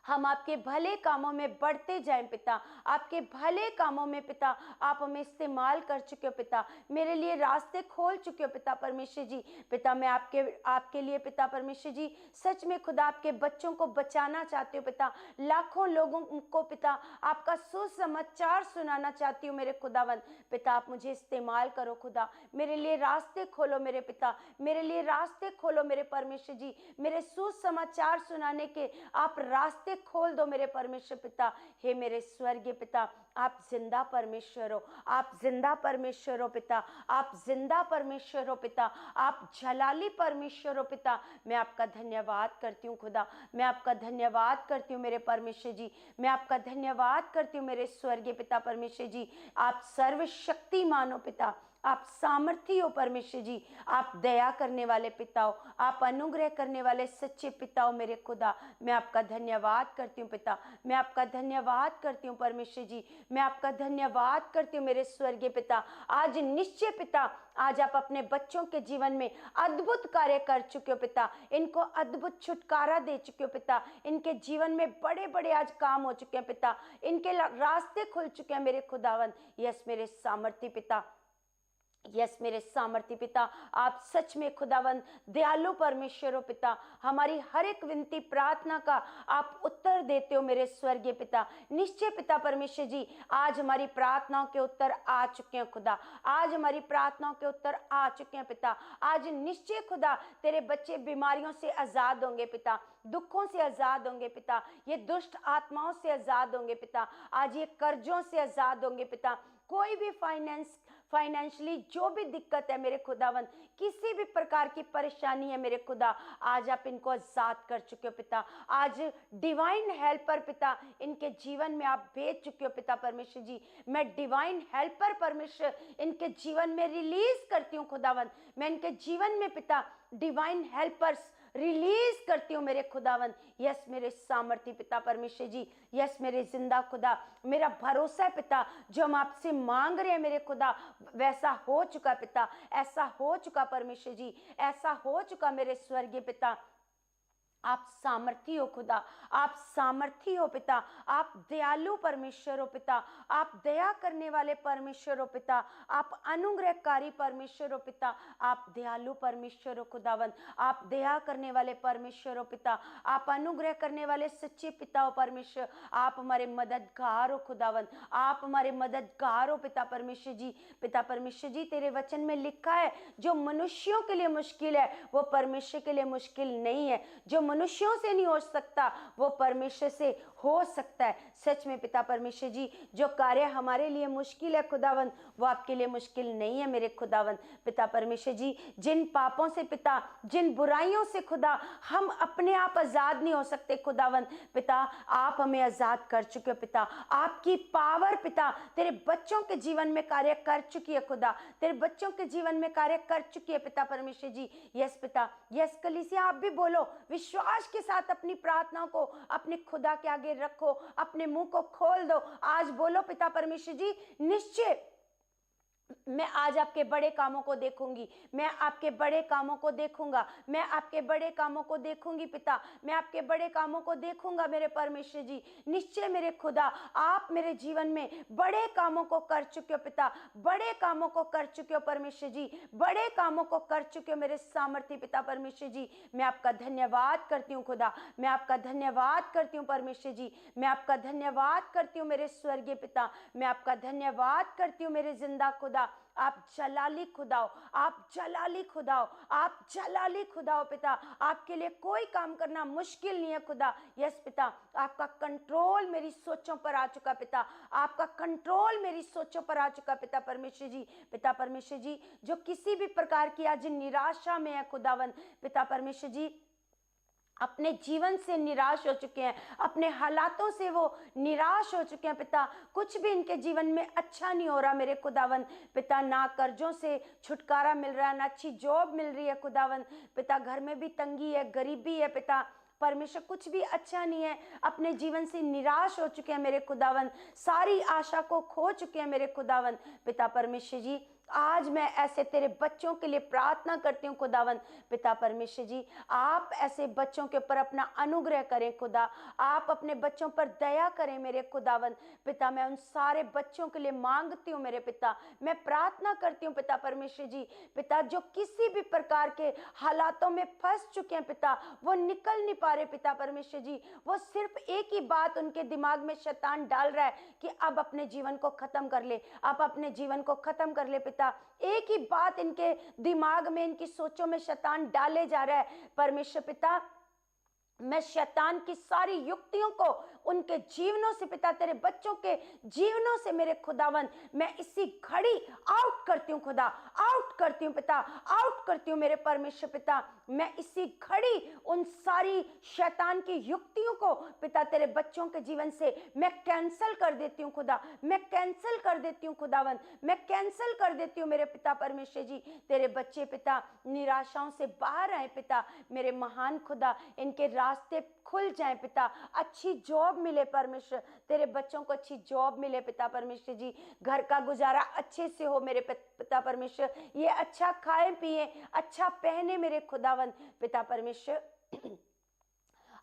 हम आपके भले कामों में बढ़ते जाएं पिता, आपके भले कामों में पिता आप हमें इस्तेमाल कर चुके हो पिता, मेरे लिए रास्ते खोल चुके हो पिता परमेश्वर जी। पिता मैं आपके लिए पिता परमेश्वर जी सच में खुदा आपके बच्चों को बचाना चाहती हूँ पिता, लाखों लोगों को पिता आपका सुसमाचार सुनाना चाहती हूँ मेरे खुदावन पिता। आप मुझे इस्तेमाल करो खुदा, मेरे लिए रास्ते खोलो मेरे पिता, मेरे लिए रास्ते खोलो मेरे परमेश्वर जी, मेरे सुसमाचार सुनाने के आप रास्ते खोल दो मेरे परमेश्वर पिता। हे मेरे स्वर्गीय पिता, आप जिंदा परमेश्वर हो, आप जिंदा परमेश्वर हो पिता, आप जिंदा परमेश्वर हो पिता, आप जलाली परमेश्वर हो पिता। मैं आपका धन्यवाद करती हूँ खुदा, मैं आपका धन्यवाद करती हूँ मेरे परमेश्वर जी, मैं आपका धन्यवाद करती हूँ मेरे स्वर्गीय पिता परमेश्वर जी। आप सर्वशक्तिमान हो पिता, आप सामर्थी हो परमेश्वर जी, आप दया करने वाले पिता हो, आप अनुग्रह करने वाले सच्चे पिता हो मेरे खुदा। मैं आपका धन्यवाद करती हूँ पिता, मैं आपका धन्यवाद करती हूँ परमेश्वर जी, मैं आपका धन्यवाद करती हूँ मेरे स्वर्गीय पिता। आज निश्चय पिता, आज आप अपने बच्चों के जीवन में अद्भुत कार्य कर चुके हो पिता, इनको अद्भुत छुटकारा दे चुके हो पिता, इनके जीवन में बड़े बड़े आज काम हो चुके हैं पिता, इनके रास्ते खुल चुके हैं मेरे खुदावन। यस मेरे सामर्थी पिता, यस मेरे सामर्थी पिता, आप सच में खुदावन दयालु परमेश्वर हो पिता, हमारी हर एक विनती प्रार्थना का आप उत्तर देते हो मेरे स्वर्गीय पिता। निश्चय पिता परमेश्वर जी, आज हमारी प्रार्थनाओं के उत्तर आ चुके हैं खुदा, आज हमारी प्रार्थनाओं के उत्तर आ चुके हैं पिता। आज निश्चय खुदा तेरे बच्चे बीमारियों से आजाद होंगे पिता, दुखों से आजाद होंगे पिता, ये दुष्ट आत्माओं से आजाद होंगे पिता, आज ये कर्जों से आजाद होंगे पिता। कोई भी फाइनेंशियली जो भी दिक्कत है मेरे खुदावन, किसी भी प्रकार की परेशानी है मेरे खुदा, आज आप इनको आजाद कर चुके हो पिता। आज डिवाइन हेल्पर पिता इनके जीवन में आप भेज चुके हो पिता परमेश्वर जी। मैं डिवाइन हेल्पर परमेश्वर इनके जीवन में रिलीज करती हूँ खुदावन, मैं इनके जीवन में पिता डिवाइन हेल्पर्स रिलीज करती हूँ मेरे खुदावन। यस मेरे सामर्थी पिता परमेश्वर जी, यस मेरे जिंदा खुदा, मेरा भरोसा है पिता, जो हम आपसे मांग रहे हैं मेरे खुदा वैसा हो चुका पिता, ऐसा हो चुका परमेश्वर जी, ऐसा हो चुका मेरे स्वर्गीय पिता। आप सामर्थी हो खुदा, आप सामर्थी हो पिता, आप दयालु परमेश्वर हो पिता, आप दया करने वाले परमेश्वर हो पिता, आप अनुग्रहकारी परमेश्वर हो पिता, आप दयालु परमेश्वर हो खुदावन, आप दया करने वाले परमेश्वर हो पिता, आप अनुग्रह करने वाले सच्चे पिता हो परमेश्वर, आप हमारे मददगार हो खुदावन, आप हमारे मददगार हो पिता परमेश्वर जी। पिता परमेश्वर जी, तेरे वचन में लिखा है जो मनुष्यों के लिए मुश्किल है वो परमेश्वर के लिए मुश्किल नहीं है, जो मनुष्यों से नहीं हो सकता वो परमेश्वर से हो सकता है। सच में पिता परमेश्वर जी, जो कार्य हमारे लिए मुश्किल है खुदावन वो आपके लिए मुश्किल नहीं है मेरे खुदावन। पिता परमेश्वर जी, जिन पापों से पिता, जिन बुराइयों से खुदा हम अपने आप आजाद नहीं हो सकते खुदावन, पिता आप हमें आजाद कर चुके हो पिता। आपकी पावर पिता तेरे बच्चों के जीवन में कार्य कर चुकी है खुदा, तेरे बच्चों के जीवन में कार्य कर चुकी है पिता परमेश्वर जी। यस पिता, यस कलीसिया आप भी बोलो, विश्वास के साथ अपनी प्रार्थनाओं को अपने खुदा के आगे रखो, अपने मुंह को खोल दो, आज बोलो पिता परमेश्वर जी, निश्चय मैं आज आपके बड़े कामों को देखूंगी, मैं आपके बड़े कामों को देखूंगा, मैं आपके बड़े कामों को देखूंगी पिता, मैं आपके बड़े कामों को देखूंगा मेरे परमेश्वर जी। निश्चय मेरे खुदा आप मेरे जीवन में बड़े कामों को कर चुके हो पिता, बड़े कामों को कर चुके हो परमेश्वर जी, बड़े कामों को कर चुके हो मेरे सामर्थी पिता परमेश्वर जी। मैं आपका धन्यवाद करती हूँ खुदा, मैं आपका धन्यवाद करती हूँ परमेश्वर जी, मैं आपका धन्यवाद करती हूँ मेरे स्वर्गीय पिता, मैं आपका धन्यवाद करती हूँ मेरे जिंदा खुदा। आप जलाली खुदा हो, आप जलाली खुदा हो, आप जलाली खुदा हो पिता, आपके लिए कोई काम करना मुश्किल नहीं है खुदा। यस पिता, आपका कंट्रोल मेरी सोचों पर आ चुका पिता, आपका कंट्रोल मेरी सोचों पर आ चुका पिता परमेश्वर जी। पिता परमेश्वर जी, जो किसी भी प्रकार की आज निराशा में है खुदावन, पिता परमेश्वर जी अपने जीवन से निराश हो चुके हैं, अपने हालातों से वो निराश हो चुके हैं पिता, कुछ भी इनके जीवन में अच्छा नहीं हो रहा मेरे खुदावन पिता, ना कर्जों से छुटकारा मिल रहा है, ना अच्छी जॉब मिल रही है खुदावन पिता, घर में भी तंगी है, गरीबी है पिता परमेश्वर, कुछ भी अच्छा नहीं है, अपने जीवन से निराश हो चुके हैं मेरे खुदावन, सारी आशा को खो चुके हैं मेरे खुदावन पिता परमेश्वर जी। आज मैं ऐसे तेरे बच्चों के लिए प्रार्थना करती हूँ खुदावन पिता परमेश्वर जी, आप ऐसे बच्चों के ऊपर अपना अनुग्रह करें खुदा, आप अपने बच्चों पर दया करें मेरे खुदावन पिता। मैं उन सारे बच्चों के लिए मांगती हूँ मेरे पिता, मैं प्रार्थना करती हूँ पिता परमेश्वर जी, पिता जो किसी भी प्रकार के हालातों में फंस चुके हैं पिता, वो निकल नहीं पा रहे पिता परमेश्वर जी, वो सिर्फ एक ही बात उनके दिमाग में शैतान डाल रहा है कि अब अपने जीवन को खत्म कर ले, अब अपने जीवन को खत्म कर ले पिता, एक ही बात इनके दिमाग में, इनकी सोचों में शैतान डाले जा रहा है परमेश्वर पिता। मैं शैतान की सारी युक्तियों को उनके जीवनों से पिता, तेरे बच्चों के जीवनों से मेरे खुदावन मैं इसी घड़ी आउट करती हूँ खुदा, आउट करती हूँ पिता, आउट करती हूँ मेरे परमेश्वर पिता। मैं इसी घड़ी उन सारी शैतान की युक्तियों को पिता तेरे बच्चों के जीवन से मैं कैंसिल कर देती हूँ खुदा, मैं कैंसिल कर देती हूँ खुदावन, मैं कैंसिल कर देती हूँ मेरे पिता परमेश्वर जी। तेरे बच्चे पिता निराशाओं से बाहर आए पिता, मेरे महान खुदा, इनके रास्ते खुल जाए पिता, अच्छी जॉब मिले परमेश्वर, तेरे बच्चों को अच्छी जॉब मिले पिता परमेश्वर जी, घर का गुजारा अच्छे से हो मेरे पिता परमेश्वर, ये अच्छा खाए पिए, अच्छा पहने मेरे खुदावन पिता परमेश्वर।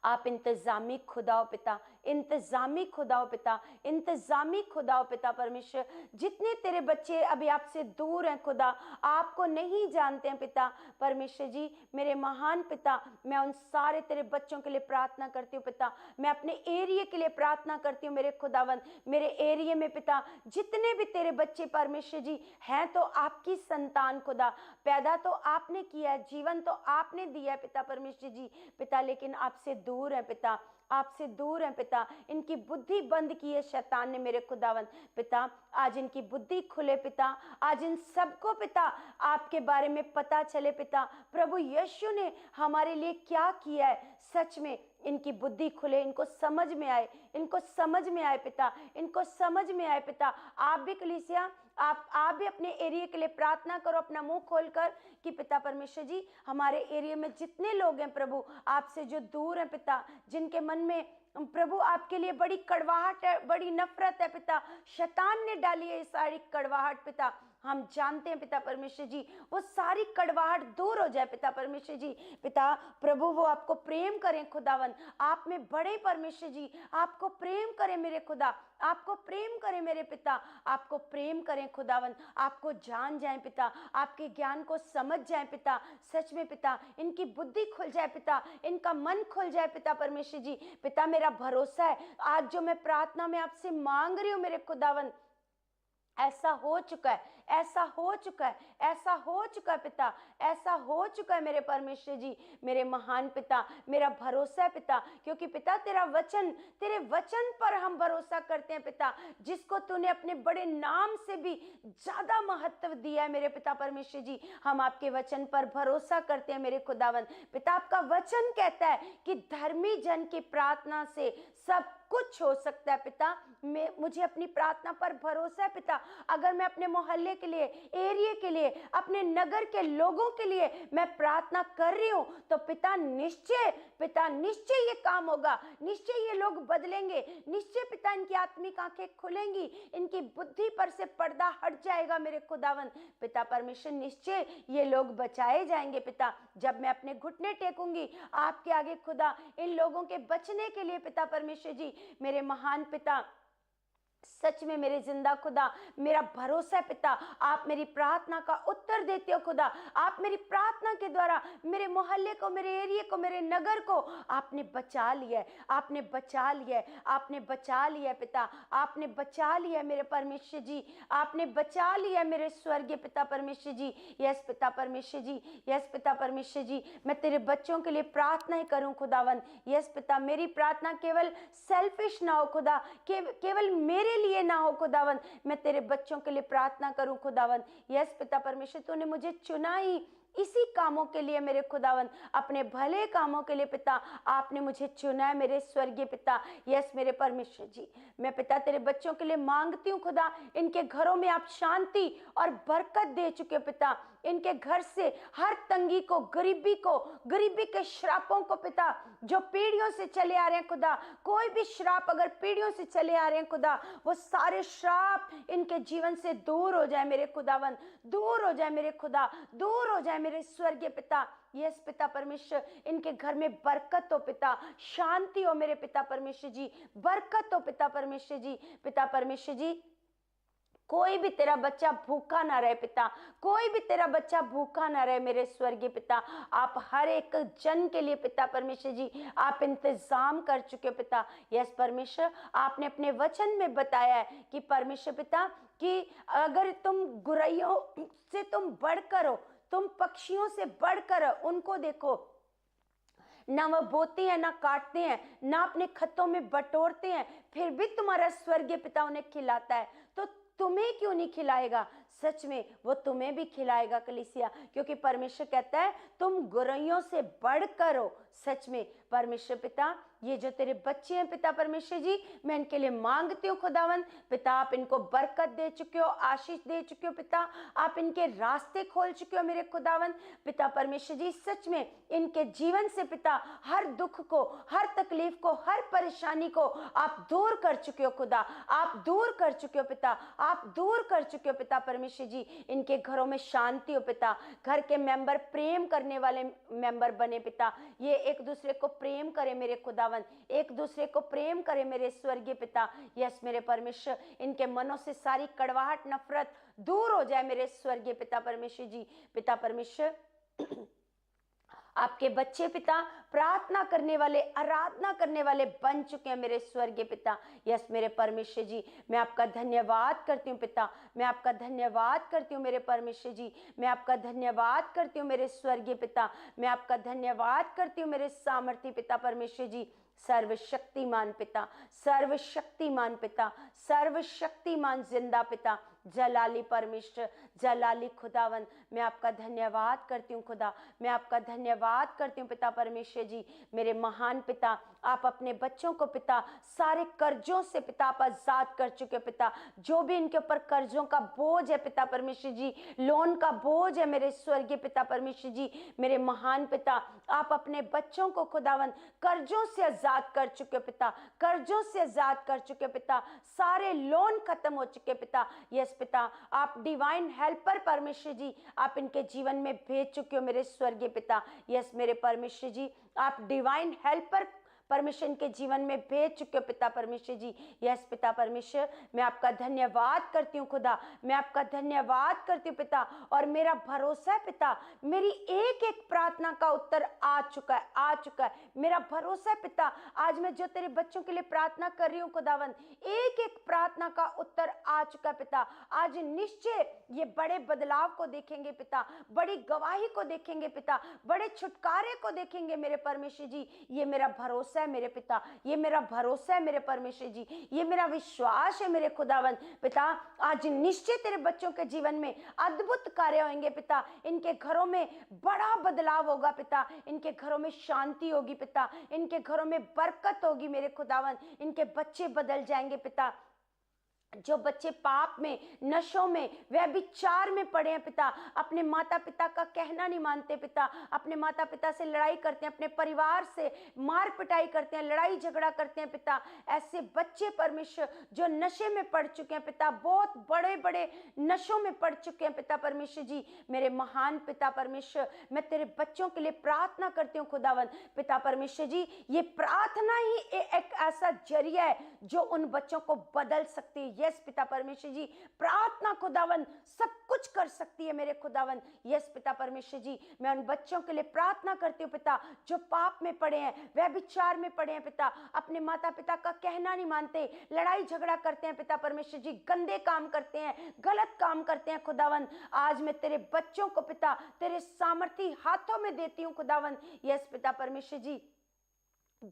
आप इंतजामी खुदा हो पिता, इंतजामी खुदा हो पिता, इंतजामी खुदा हो पिता परमेश्वर। जितने तेरे बच्चे अभी आपसे दूर हैं खुदा, आपको नहीं जानते हैं पिता परमेश्वर जी, मेरे महान पिता, मैं उन सारे तेरे बच्चों के लिए प्रार्थना करती हूँ पिता, मैं अपने एरिया के लिए प्रार्थना करती हूँ मेरे खुदावन। मेरे एरिया में पिता जितने भी तेरे बच्चे परमेश्वर जी हैं, तो आपकी संतान खुदा, पैदा तो आपने किया है, जीवन तो आपने दिया है पिता परमेश्वर जी पिता, लेकिन आपसे दूर है पिता, आपसे दूर है पिता, इनकी बुद्धि बंद की है शैतान ने मेरे खुदावन पिता। आज इनकी बुद्धि खुले पिता, आज इन सबको पिता आपके बारे में पता चले पिता, प्रभु यीशु ने हमारे लिए क्या किया है, सच में इनकी बुद्धि खुले, इनको समझ में आए, इनको समझ में आए पिता, इनको समझ में आए पिता। आप भी कलीसिया आप भी अपने एरिया के लिए प्रार्थना करो, अपना मुंह खोलकर कि पिता परमेश्वर जी, हमारे एरिया में जितने लोग हैं प्रभु आपसे जो दूर हैं पिता, जिनके मन में प्रभु आपके लिए बड़ी कड़वाहट है, बड़ी नफरत है पिता, शैतान ने डाली है ये सारी कड़वाहट पिता, हम जानते हैं पिता परमेश्वर जी, वो सारी कड़वाहट दूर हो जाए पिता परमेश्वर जी। पिता प्रभु वो आपको प्रेम करें खुदावन, आप में बड़े परमेश्वर जी, आपको प्रेम करें मेरे खुदा, आपको प्रेम करें मेरे पिता, आपको प्रेम करें खुदावन, आपको जान जाए पिता, आपके ज्ञान को समझ जाए पिता, सच में पिता इनकी बुद्धि खुल जाए पिता, इनका मन खुल जाए पिता परमेश्वर जी। पिता मेरा भरोसा है आज जो मैं प्रार्थना में आपसे मांग रही हूँ मेरे खुदावन, ऐसा हो चुका है, ऐसा हो चुका है, ऐसा हो चुका है पिता, ऐसा हो चुका है मेरे परमेश्वर जी, मेरे महान पिता, मेरा भरोसा है पिता, क्योंकि पिता तेरा वचन, तेरे वचन पर हम भरोसा करते हैं पिता, जिसको तूने अपने बड़े नाम से भी ज्यादा महत्व दिया है मेरे पिता परमेश्वर जी। हम आपके वचन पर भरोसा करते हैं मेरे खुदावन। पिता आपका वचन कहता है कि धर्मी जन की प्रार्थना से सब कुछ हो सकता है पिता, मुझे अपनी प्रार्थना पर भरोसा है पिता। अगर मैं अपने मोहल्ले के लिए, एरिया के लिए, अपने नगर के लोगों के लिए मैं प्रार्थना कर रही हूं तो पिता निश्चय ये काम होगा, निश्चय ये लोग बदलेंगे, निश्चय पिता इनकी आत्मिक आंखें खुलेंगी, इनकी बुद्धि पर से पर्दा हट जाएगा मेरे खुदावन। पिता परमेश्वर निश्चय ये लोग बचाए जाएंगे पिता, जब मैं अपने घुटने टेकूंगी आपके आगे खुदा इन लोगों के बचने के लिए पिता परमेश्वर जी। मेरे महान पिता सच में मेरे जिंदा खुदा, मेरा भरोसा है पिता, आप मेरी प्रार्थना का उत्तर देते हो खुदा, आप मेरी प्रार्थना के द्वारा मेरे मोहल्ले को, मेरे एरिया को, मेरे नगर को आपने बचा लिया है, आपने बचा लिया है, आपने बचा लिया है पिता, आपने बचा लिया है मेरे परमेश्वर जी, आपने बचा लिया है मेरे स्वर्गीय पिता परमेश्वर जी। यस पिता परमेश्वर जी, यस पिता परमेश्वर जी, मैं तेरे बच्चों के लिए प्रार्थना ही करूं खुदावन। यस पिता, मेरी प्रार्थना केवल सेल्फिश ना हो खुदा, केवल मेरे लिए ना हो खुदावन, मैं तेरे बच्चों के लिए प्रार्थना करूं खुदावन। यस पिता परमेश्वर, तूने मुझे चुना ही इसी कामों के लिए मेरे खुदावन, अपने भले कामों के लिए पिता आपने मुझे चुना है मेरे स्वर्गीय पिता। यस मेरे परमेश्वर जी, मैं पिता तेरे बच्चों के लिए मांगती हूँ खुदा, इनके घरों में आप शांति और बरकत दे चुके पिता, इनके घर से हर तंगी को, गरीबी के श्रापों को पिता जो पीढ़ियों से चले आ रहे हैं खुदा, कोई भी श्राप अगर पीढ़ियों से चले आ रहे हैं खुदा, वो सारे श्राप इनके जीवन से दूर हो जाए मेरे खुदावन, दूर हो जाए मेरे खुदा, दूर हो जाए मेरे स्वर्गीय पिता। यस पिता परमेश्वर, इनके घर में बरकत हो पिता, शांति हो मेरे पिता परमेश्वर जी, बरकत हो पिता परमेश्वर जी। पिता परमेश्वर जी, कोई भी तेरा बच्चा भूखा ना रहे पिता, कोई भी तेरा बच्चा भूखा ना रहे मेरे स्वर्गीय पिता। आप हर एक जन के लिए पिता परमेश्वर जी आप इंतजाम कर चुके हो पिता। यस परमेश्वर, आपने अपने वचन में बताया है कि परमेश्वर पिता कि अगर तुम गुरैयों से तुम बढ़कर हो, तुम पक्षियों से बढ़कर उनको देखो, ना वह बोते हैं, ना काटते हैं, ना अपने खतों में बटोरते हैं, फिर भी तुम्हारा स्वर्गीय पिता उन्हें खिलाता है, तो तुम्हें क्यों नहीं खिलाएगा? सच में वो तुम्हें भी खिलाएगा कलीसिया, क्योंकि परमेश्वर कहता है तुम गुरैयों से बढ़कर हो। सच में परमेश्वर पिता, ये जो तेरे बच्चे हैं पिता परमेश्वर जी, मैं इनके लिए मांगती हूँ खुदावन पिता, आप इनको बरकत दे चुके हो, आशीष दे चुके हो पिता, आप इनके रास्ते खोल चुके हो मेरे खुदावन पिता परमेश्वर जी। सच में इनके जीवन से पिता हर दुख को, हर तकलीफ को, हर परेशानी को आप दूर कर चुके हो खुदा, आप दूर कर चुके हो पिता, आप दूर कर चुके हो पिता परमेश्वर जी। इनके घरों में शांति हो पिता, घर के मेंबर प्रेम करने वाले मेंबर बने पिता, ये एक दूसरे को प्रेम करे मेरे खुदावन, एक दूसरे को प्रेम करे मेरे स्वर्गीय पिता। यस मेरे परमेश्वर, इनके मनों से सारी कड़वाहट, नफरत दूर हो जाए मेरे स्वर्गीय पिता परमेश्वर जी। पिता परमेश्वर, आपके बच्चे पिता प्रार्थना करने वाले, आराधना करने वाले बन चुके हैं मेरे स्वर्गीय पिता। यस मेरे परमेश्वर जी, मैं आपका धन्यवाद करती हूँ पिता, मैं आपका धन्यवाद करती हूँ मेरे परमेश्वर जी, मैं आपका धन्यवाद करती हूँ मेरे स्वर्गीय पिता, मैं आपका धन्यवाद करती हूँ मेरे सामर्थी पिता परमेश्वर जी। सर्वशक्तिमान पिता, सर्वशक्तिमान पिता, सर्वशक्तिमान जिंदा पिता, जलाली परमेश्वर, जलाली खुदावन, मैं आपका धन्यवाद करती हूँ खुदा, मैं आपका धन्यवाद करती हूँ पिता परमेश्वर जी। मेरे महान पिता, आप अपने बच्चों को पिता सारे कर्जों से पिता आप आजाद कर चुके पिता। जो भी इनके ऊपर कर्जों का बोझ है पिता परमेश्वर जी, लोन का बोझ है मेरे स्वर्गीय पिता परमेश्वर जी, मेरे महान पिता, आप अपने बच्चों को खुदावन कर्जों से आजाद कर चुके पिता, कर्जों से आजाद कर चुके पिता, सारे लोन खत्म हो चुके पिता। यस पिता, आप डिवाइन हेल्पर परमेश्वर जी आप इनके जीवन में भेज चुके हो मेरे स्वर्गीय पिता। यस मेरे परमेश्वर जी, आप डिवाइन हेल्पर परमेश्वर के जीवन में भेज चुके हो पिता परमेश्वर जी। यस पिता परमेश्वर, मैं आपका धन्यवाद करती हूँ खुदा, मैं आपका धन्यवाद करती हूँ पिता। और मेरा भरोसा है पिता, मेरी एक एक प्रार्थना का उत्तर आ चुका है, आ चुका है। मेरा भरोसा है पिता, आज मैं जो तेरे बच्चों के लिए प्रार्थना कर रही हूँ खुदावन, एक एक प्रार्थना का उत्तर आ चुका है पिता। आज निश्चय ये बड़े बदलाव को देखेंगे पिता, बड़ी गवाही को देखेंगे पिता, बड़े छुटकारे को देखेंगे मेरे परमेश्वर जी। ये मेरा भरोसा है मेरे पिता, ये मेरा भरोसा है मेरे परमेश्वर जी, ये मेरा विश्वास है मेरे खुदावन पिता। आज निश्चय तेरे बच्चों के जीवन में अद्भुत कार्य होंगे पिता, इनके घरों में बड़ा बदलाव होगा पिता, इनके घरों में शांति होगी पिता, इनके घरों में बरकत होगी मेरे खुदावन, इनके बच्चे बदल जाएंगे पिता। जो बच्चे पाप में, नशों में, व्यभिचार में पड़े हैं पिता, अपने माता पिता का कहना नहीं मानते पिता, अपने माता पिता से लड़ाई करते हैं, अपने परिवार से मार पिटाई करते हैं, लड़ाई झगड़ा करते हैं पिता, ऐसे बच्चे परमेश्वर जो नशे में पड़ चुके हैं पिता, बहुत बड़े बड़े नशों में पड़ चुके हैं पिता परमेश्वर जी। मेरे महान पिता परमेश्वर, मैं तेरे बच्चों के लिए प्रार्थना करती हूँ खुदावन पिता परमेश्वर जी। ये प्रार्थना ही एक ऐसा जरिया है जो उन बच्चों को बदल सकती है। यस पिता परमेश्वर जी, प्रार्थना खुदावन सब कुछ कर सकती है मेरे खुदावन। यस पिता परमेश्वर जी, मैं उन बच्चों के लिए प्रार्थना करती हूँ पिता जो पाप में पड़े हैं, व्यभिचार में पड़े हैं पिता, अपने माता पिता का कहना नहीं मानते, लड़ाई झगड़ा करते हैं पिता परमेश्वर जी, गंदे काम करते हैं, गलत काम करते हैं खुदावन। आज मैं तेरे बच्चों को पिता तेरे सामर्थी हाथों में देती हूँ खुदावन। यस पिता परमेश्वर जी,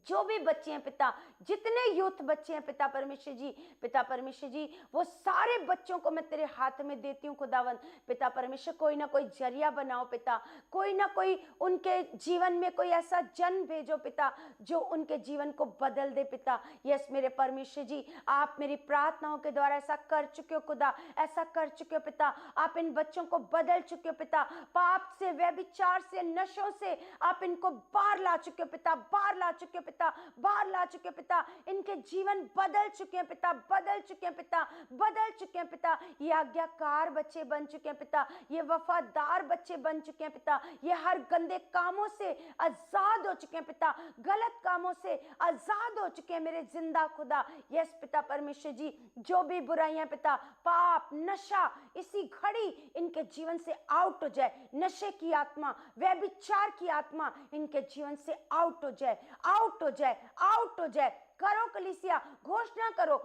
जो भी बच्चे हैं पिता, जितने यूथ बच्चे हैं पिता परमेश्वर जी, वो सारे बच्चों को मैं तेरे हाथ में देती हूँ खुदावन पिता परमेश्वर। कोई ना कोई जरिया बनाओ पिता, कोई ना कोई उनके जीवन में कोई ऐसा जन भेजो पिता जो उनके जीवन को बदल दे पिता। यस मेरे परमेश्वर जी, आप मेरी प्रार्थनाओं के द्वारा ऐसा कर चुके हो खुदा, ऐसा कर चुके हो पिता, आप इन बच्चों को बदल चुके हो पिता, पाप से, व्यभिचार से, नशों से आप इनको बाहर ला चुके हो पिता, बाहर ला चुके पिता, बाहर ला चुके पिता, इनके जीवन बदल चुके हैं पिता, बदल चुके हैं पिता, बदल चुके हैं पिता। ये आज्ञाकार बच्चे बन चुके हैं पिता, ये वफादार बच्चे बन चुके हैं पिता, ये हर गंदे कामों से आजाद हो चुके हैं पिता, गलत कामों से आजाद हो चुके हैं मेरे जिंदा खुदा। यस पिता परमेश्वर जी, जो भी बुराइयां पिता, पाप, नशा, इसी घड़ी इनके जीवन से आउट हो जाए, नशे की आत्मा, व्यभिचार की आत्मा इनके जीवन से आउट हो जाए, आउट हो जाए, आउट हो जाए। करो कलीसिया, घोषणा करो।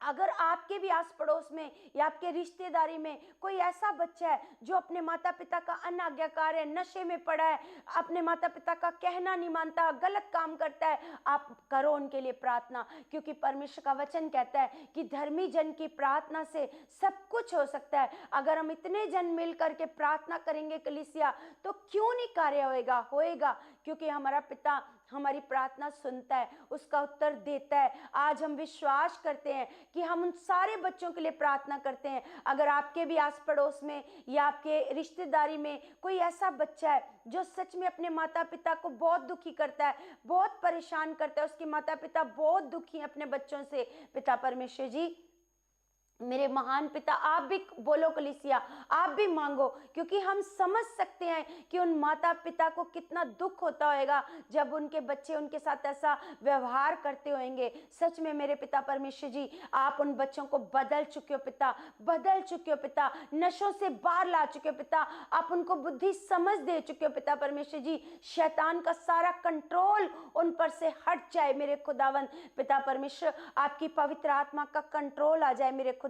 अगर आपके भी आस पड़ोस में या आपके रिश्तेदारी में कोई ऐसा बच्चा है जो अपने माता पिता का अनाज्ञाकार है, नशे में पड़ा है, अपने माता पिता का कहना नहीं मानता, गलत काम करता है, आप करो उनके लिए प्रार्थना, क्योंकि परमेश्वर का वचन कहता है कि धर्मी जन की प्रार्थना से सब कुछ हो सकता है। अगर हम इतने जन मिल करके प्रार्थना करेंगे कलीसिया, तो क्यों नहीं कार्य होएगा? होएगा, क्योंकि हमारा पिता हमारी प्रार्थना सुनता है, उसका उत्तर देता है। आज हम विश्वास करते हैं कि हम उन सारे बच्चों के लिए प्रार्थना करते हैं। अगर आपके भी आस पड़ोस में या आपके रिश्तेदारी में कोई ऐसा बच्चा है जो सच में अपने माता पिता को बहुत दुखी करता है, बहुत परेशान करता है, उसके माता पिता बहुत दुखी हैं अपने बच्चों से, पिता परमेश्वर जी, मेरे महान पिता, आप भी बोलो कलीसिया, आप भी मांगो, क्योंकि हम समझ सकते हैं कि उन माता पिता को कितना दुख होता होगा जब उनके बच्चे उनके साथ ऐसा व्यवहार करते होंगे। सच में मेरे पिता परमेश्वर जी, आप उन बच्चों को बदल चुके हो पिता, बदल चुके हो पिता, नशों से बाहर ला चुके हो पिता, आप उनको बुद्धि समझ दे चुके हो पिता परमेश्वर जी। शैतान का सारा कंट्रोल उन पर से हट जाए मेरे खुदावन पिता परमेश्वर, आपकी पवित्र आत्मा का कंट्रोल आ जाए मेरे खुदावन,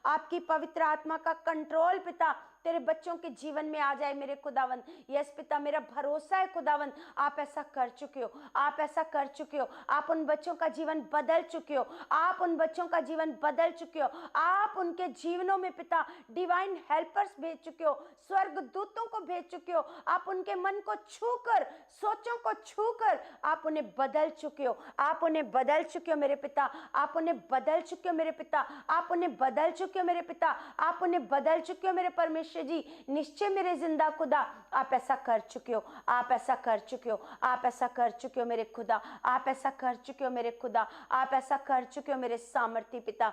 आपकी पवित्र आत्मा का कंट्रोल पिता तेरे बच्चों के जीवन में आ जाए मेरे खुदावन। यस पिता, मेरा भरोसा है खुदावन, आप ऐसा कर चुके हो, आप ऐसा कर चुके हो। आप उन बच्चों का जीवन बदल चुके हो, आप उन बच्चों का जीवन बदल चुके हो। आप उनके जीवनों में पिता डिवाइन हेल्पर्स भेज चुके हो, स्वर्ग दूतों को भेज चुके हो। आप उनके मन को छूकर, सोचों को छूकर आप उन्हें बदल चुके हो, आप उन्हें बदल चुके हो मेरे पिता, आप उन्हें बदल चुके हो मेरे पिता, आप उन्हें बदल चुके हो मेरे पिता, आप उन्हें बदल चुके हो मेरे परमेश्वर जी। निश्चय मेरे जिंदा खुदा, आप ऐसा कर चुके हो, आप ऐसा कर चुके हो, आप ऐसा कर चुके हो मेरे खुदा, आप ऐसा कर चुके हो मेरे खुदा, आप ऐसा कर चुके हो मेरे सामर्थी पिता,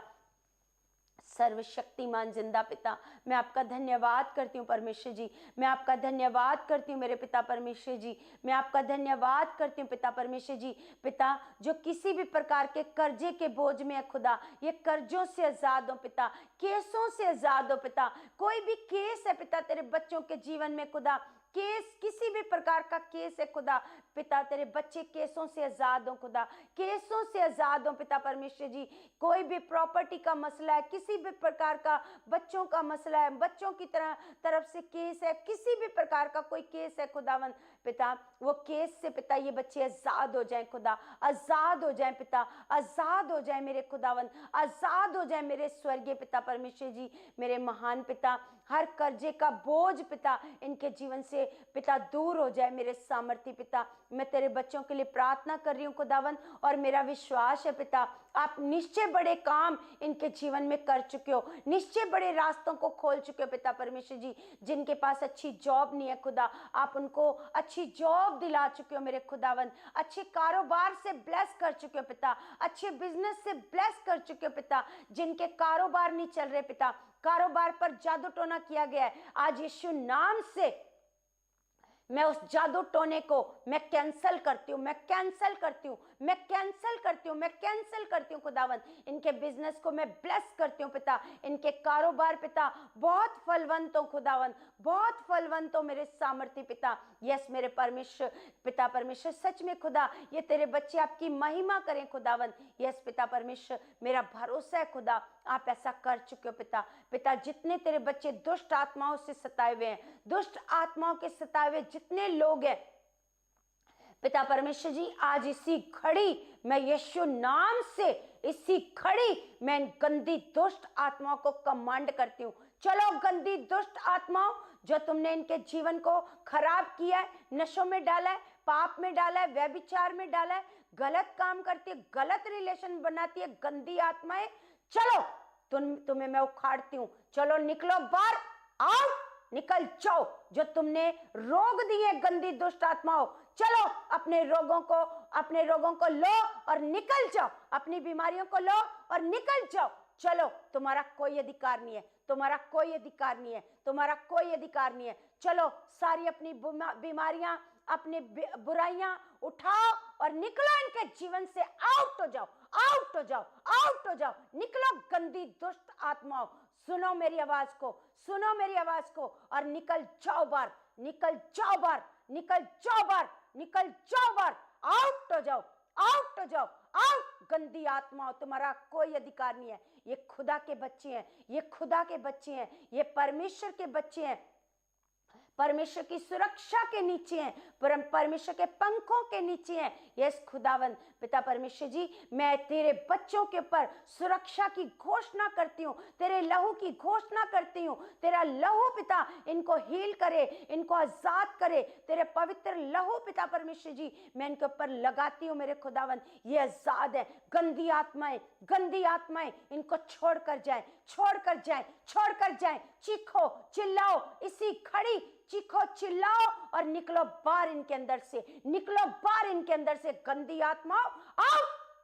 सर्वशक्तिमान जिंदा पिता। मैं आपका धन्यवाद करती हूँ परमेश्वर जी, मैं आपका धन्यवाद करती हूँ मेरे पिता परमेश्वर जी, मैं आपका धन्यवाद करती हूँ पिता परमेश्वर जी। पिता, जो किसी भी प्रकार के कर्जे के बोझ में है खुदा, ये कर्जों से आजाद हो पिता, केसों से आजाद हो पिता। कोई भी केस है पिता तेरे बच्चों के जीवन में खुदा, केस, किसी भी प्रकार का केस है खुदा, पिता तेरे बच्चे केसों से आजाद हो खुदा, केसों से आजाद हो पिता परमेश्वर जी। कोई भी प्रॉपर्टी का मसला है, किसी भी प्रकार का बच्चों का मसला है, बच्चों की तरफ से केस है, किसी भी प्रकार का कोई केस है खुदावन पिता, वो केस से पिता ये बच्चे आजाद हो जाएं खुदा, आजाद हो जाएं पिता, आजाद हो जाएं मेरे खुदावन, आजाद हो जाएं मेरे स्वर्गीय पिता परमेश्वर जी, मेरे महान पिता। हर कर्जे का बोझ पिता इनके जीवन से पिता दूर हो जाए मेरे सामर्थ्य पिता। मैं तेरे बच्चों के लिए प्रार्थना कर रही हूँ खुदावन, और मेरा विश्वास है पिता आप निश्चय बड़े काम इनके जीवन में कर चुके हो, निश्चय बड़े रास्तों को खोल चुके हो पिता परमेश्वर जी। जिनके पास अच्छी जॉब नहीं है खुदा, आप उनको अच्छी जॉब दिला चुके हो मेरे खुदावन, अच्छे कारोबार से ब्लेस कर चुके हो पिता, अच्छे बिजनेस से ब्लेस कर चुके हो पिता। जिनके कारोबार नहीं चल रहे पिता, कारोबार पर जादू टोना किया गया है, आज यीशु नाम से मैं उस जादू टोने को मैं कैंसल करती हूँ, मैं कैंसल करती हूँ, मैं कैंसल करती हूँ, मैं कैंसल करती हूँ खुदावन। इनके बिजनेस को मैं ब्लेस करती हूँ पिता, इनके कारोबार पिता बहुत फलवंत हो खुदावन, बहुत फलवंत हो मेरे सामर्थ्य पिता। यस मेरे परमेश्वर पिता परमेश्वर, सच में खुदा ये तेरे बच्चे आपकी महिमा करें खुदावन। यस पिता परमेश्वर, मेरा भरोसा है खुदा आप ऐसा कर चुके हो पिता। पिता, जितने तेरे बच्चे दुष्ट आत्माओं से सताए हुए हैं, दुष्ट आत्माओं के सताए हुए जितने लोग हैं पिता परमेश्वर जी, आज इसी घड़ी मैं यीशु नाम से, इसी घड़ी मैं इन गंदी दुष्ट आत्माओं को कमांड करती हूँ। चलो गंदी दुष्ट आत्माओं, जो तुमने इनके जीवन को खराब किया है, नशों में डाला है, पाप में डाला है, व्यभिचार में डाला है, गलत काम करती है, गलत रिलेशन बनाती है, गंदी आत्माएं, चलो तुम्हें मैं उखाड़ती हूँ। चलो निकलो बाहर, आओ, निकल जाओ। जो तुमने रोग दिए गंदी दुष्ट आत्माओं, चलो अपने रोगों को लो और निकल जाओ, अपनी बीमारियों को लो और निकल जाओ। चलो, तुम्हारा कोई अधिकार नहीं है, तुम्हारा कोई अधिकार नहीं है, तुम्हारा कोई अधिकार नहीं है। चलो सारी अपनी बीमारियां, अपनी बुराइयां उठाओ और निकलो इनके जीवन से, आउट हो जाओ, आउट हो जाओ, आउट हो जाओ, निकलो गंदी दुष्ट आत्माओं। सुनो मेरी आवाज को, सुनो मेरी आवाज को और निकल जाओ बाहर, निकल जाओ बाहर, निकल जाओ बाहर, निकल जाओ बाहर, आउट हो जाओ, आउट हो जाओ, आउट। गंदी आत्माओं, तुम्हारा कोई अधिकार नहीं है। ये खुदा के बच्चे हैं, ये खुदा के बच्चे हैं, ये परमेश्वर के बच्चे हैं, परमेश्वर की सुरक्षा के नीचे हैं, परमेश्वर के पंखों के नीचे हैं। यस खुदावन पिता परमेश्वर जी, मैं तेरे बच्चों के ऊपर सुरक्षा की घोषणा करती हूँ, तेरे लहू की घोषणा करती हूँ। तेरा लहू पिता इनको हील करे, इनको आजाद करे। तेरे पवित्र लहू पिता परमेश्वर जी मैं इनके ऊपर लगाती हूँ मेरे खुदावन। ये आजाद है। गंदी आत्माएं, गंदी आत्माएं इनको छोड़कर जाए, छोड़कर जाए, छोड़कर जाए। चीखो, चिल्लाओ, इसी खड़ी चीखो, चिल्लाओ और निकलो बाहर इनके अंदर से, निकलो बाहर इनके अंदर से। गंदी आत्माओं, आओ,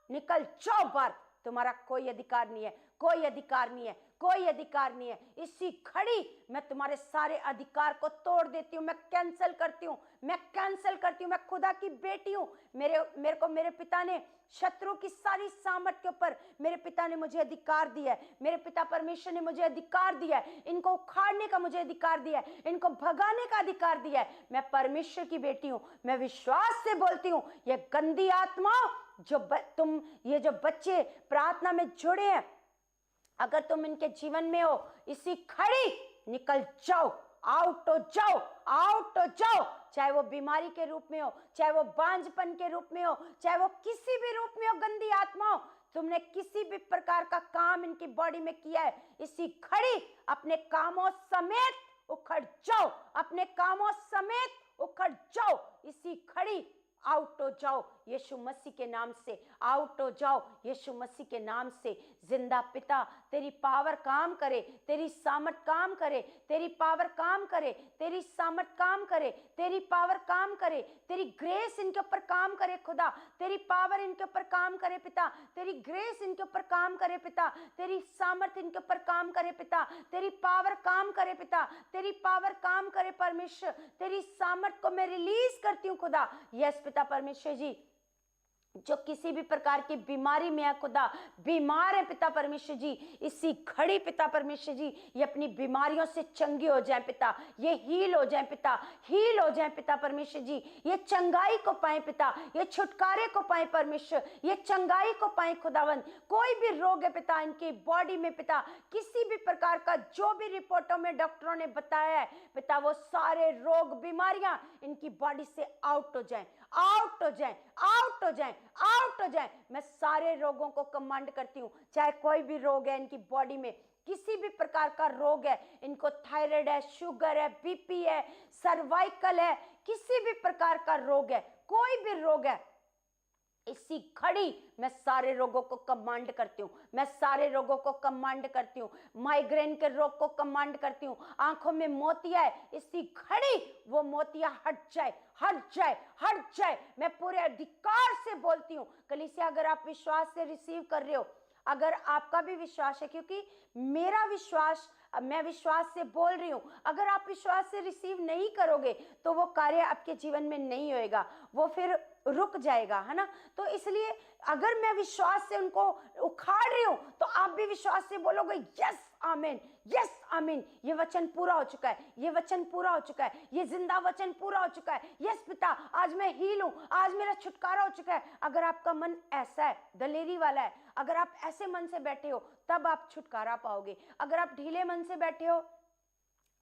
निकल जाओ बाहर। तुम्हारा कोई अधिकार नहीं है, कोई अधिकार नहीं है, कोई अधिकार नहीं है। इसी घड़ी मैं तुम्हारे सारे अधिकार को तोड़ देती हूँ, मैं कैंसिल करती हूँ, मैं कैंसिल करती हूँ। मैं खुदा की बेटी हूँ। मेरे को मेरे पिता ने शत्रु की सारी सामर्थ के ऊपर मेरे पिता ने मुझे अधिकार दिया है, मेरे पिता परमेश्वर ने मुझे अधिकार दिया है। इनको उखाड़ने का मुझे अधिकार दिया है, इनको भगाने का अधिकार दिया है। मैं परमेश्वर की बेटी हूँ। मैं विश्वास से बोलती हूँ, ये गंदी आत्मा ये जो बच्चे प्रार्थना में जुड़े हैं, अगर तुम इनके जीवन में हो, इसी खड़ी निकल जाओ, आउट हो जाओ, आउट हो जाओ। चाहे वो बीमारी के रूप में हो, चाहे वो बांझपन के रूप में हो, चाहे वो किसी भी रूप में हो, गंदी आत्मा हो, तुमने किसी भी प्रकार का काम इनकी बॉडी में किया है, इसी घड़ी अपने कामों समेत उखड़ जाओ, अपने कामों समेत उखड़ जाओ, इसी घड़ी आउट हो जाओ यीशु मसीह के नाम से, आउट हो जाओ यीशु मसीह के नाम से। जिंदा पिता, तेरी पावर काम करे, तेरी सामर्थ काम करे, तेरी पावर काम करे, तेरी सामर्थ काम करे, तेरी पावर काम करे, तेरी ग्रेस इनके ऊपर काम करे खुदा, तेरी पावर इनके ऊपर काम करे पिता, तेरी ग्रेस इनके ऊपर काम करे पिता, तेरी सामर्थ इनके ऊपर काम करे पिता, तेरी पावर काम करे पिता, तेरी पावर काम करे परमेश्वर, तेरी सामर्थ को मैं रिलीज करती हूँ खुदा। यस पिता परमेश्वर जी, जो किसी भी प्रकार की बीमारी में है खुदा, बीमार है पिता परमेश्वर जी, इसी घड़ी पिता परमेश्वर जी ये अपनी बीमारियों से चंगे हो जाए पिता, ये हील हो जाए पिता, हील हो जाए पिता परमेश्वर जी, ये चंगाई को पाए पिता, ये छुटकारे को पाए परमेश्वर, ये चंगाई को पाए खुदावन। कोई भी रोग है पिता इनकी बॉडी में पिता, किसी भी प्रकार का जो भी रिपोर्टों में डॉक्टरों ने बताया है पिता, वो सारे रोग बीमारियां इनकी बॉडी से आउट हो जाए, आउट हो जाए, आउट हो जाए, आउट हो जाए। मैं सारे रोगों को कमांड करती हूँ, चाहे कोई भी रोग है इनकी बॉडी में, किसी भी प्रकार का रोग है, इनको थायराइड है, शुगर है, बीपी है, सर्वाइकल है, किसी भी प्रकार का रोग है, कोई भी रोग है, इसी घड़ी मैं सारे रोगों को कमांड करती हूँ, मैं सारे रोगों को कमांड करती हूँ, माइग्रेन के रोग को कमांड करती हूँ, आंखों में मोतिया है, इसी घड़ी वो मोतिया हट जाए, हट जाए, हट जाए। मैं पूरे अधिकार से बोलती हूँ कलीसिया, अगर आप विश्वास से रिसीव कर रहे हो, अगर आपका भी विश्वास है, क्योंकि मेरा विश्वास, मैं विश्वास से बोल रही हूं, अगर आप विश्वास से रिसीव नहीं करोगे तो वो कार्य आपके जीवन में नहीं होएगा, वो फिर रुक जाएगा, है ना। तो इसलिए अगर मैं विश्वास से उनको उखाड़ रही हूं तो आप भी विश्वास से बोलोगे यस आमीन, यस आमीन, ये वचन पूरा हो चुका है, ये वचन पूरा हो चुका है, ये जिंदा वचन पूरा हो चुका है। यस पिता, आज मैं हील हूं, आज मेरा छुटकारा हो चुका है। अगर आपका मन ऐसा है, दलेरी वाला है, अगर आप ऐसे मन से बैठे हो तब आप छुटकारा पाओगे। अगर आप ढीले मन से बैठे हो,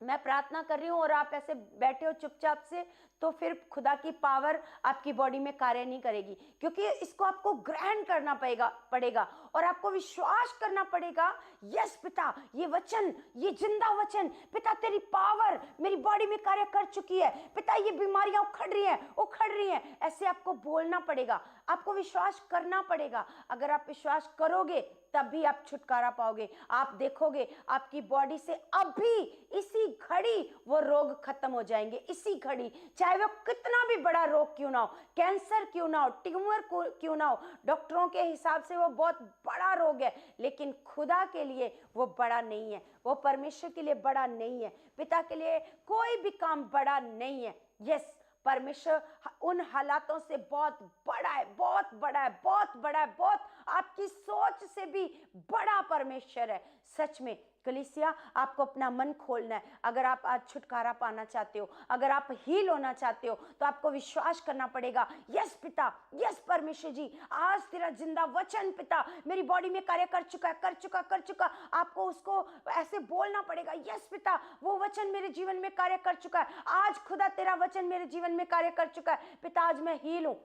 मैं प्रार्थना कर रही हूं और आप ऐसे बैठे हो चुपचाप से, तो फिर खुदा की पावर आपकी बॉडी में कार्य नहीं करेगी, क्योंकि इसको आपको ग्रहण करना पड़ेगा और आपको विश्वास करना पड़ेगा। यस पिता, ये वचन, ये जिंदा वचन पिता, तेरी पावर मेरी बॉडी में कार्य कर चुकी है पिता, ये बीमारियां उखड़ रही हैं, उखड़ रही हैं, ऐसे आपको बोलना पड़ेगा, आपको विश्वास करना पड़ेगा। अगर आप विश्वास करोगे तभी आप छुटकारा पाओगे। आप देखोगे आपकी बॉडी से अभी इसी घड़ी वो रोग खत्म हो जाएंगे, इसी घड़ी, चाहे वो कितना भी बड़ा रोग क्यों ना हो, कैंसर क्यों ना हो, ट्यूमर क्यों ना हो। डॉक्टरों के हिसाब से वो बहुत बड़ा रोग है, लेकिन खुदा के लिए वो बड़ा नहीं है, वो परमेश्वर के लिए बड़ा नहीं है, पिता के लिए कोई भी काम बड़ा नहीं है। यस, परमेश्वर उन हालातों से बहुत बड़ा है, बहुत बड़ा है, बहुत बड़ा है, बहुत आपकी सोच से भी बड़ा परमेश्वर है। सच में कलीसिया, आपको अपना मन खोलना है। अगर आप आज छुटकारा पाना चाहते हो, अगर आप हील होना चाहते हो, तो आपको विश्वास करना पड़ेगा। यस पिता, यस परमेश्वर जी, आज तेरा जिंदा वचन पिता मेरी बॉडी में कार्य कर चुका है, कर चुका, कर चुका। आपको उसको ऐसे बोलना पड़ेगा, यस पिता, वो वचन मेरे जीवन में कार्य कर चुका है। आज खुदा तेरा वचन मेरे जीवन में कार्य कर चुका है पिता, आज मैं हील हूं,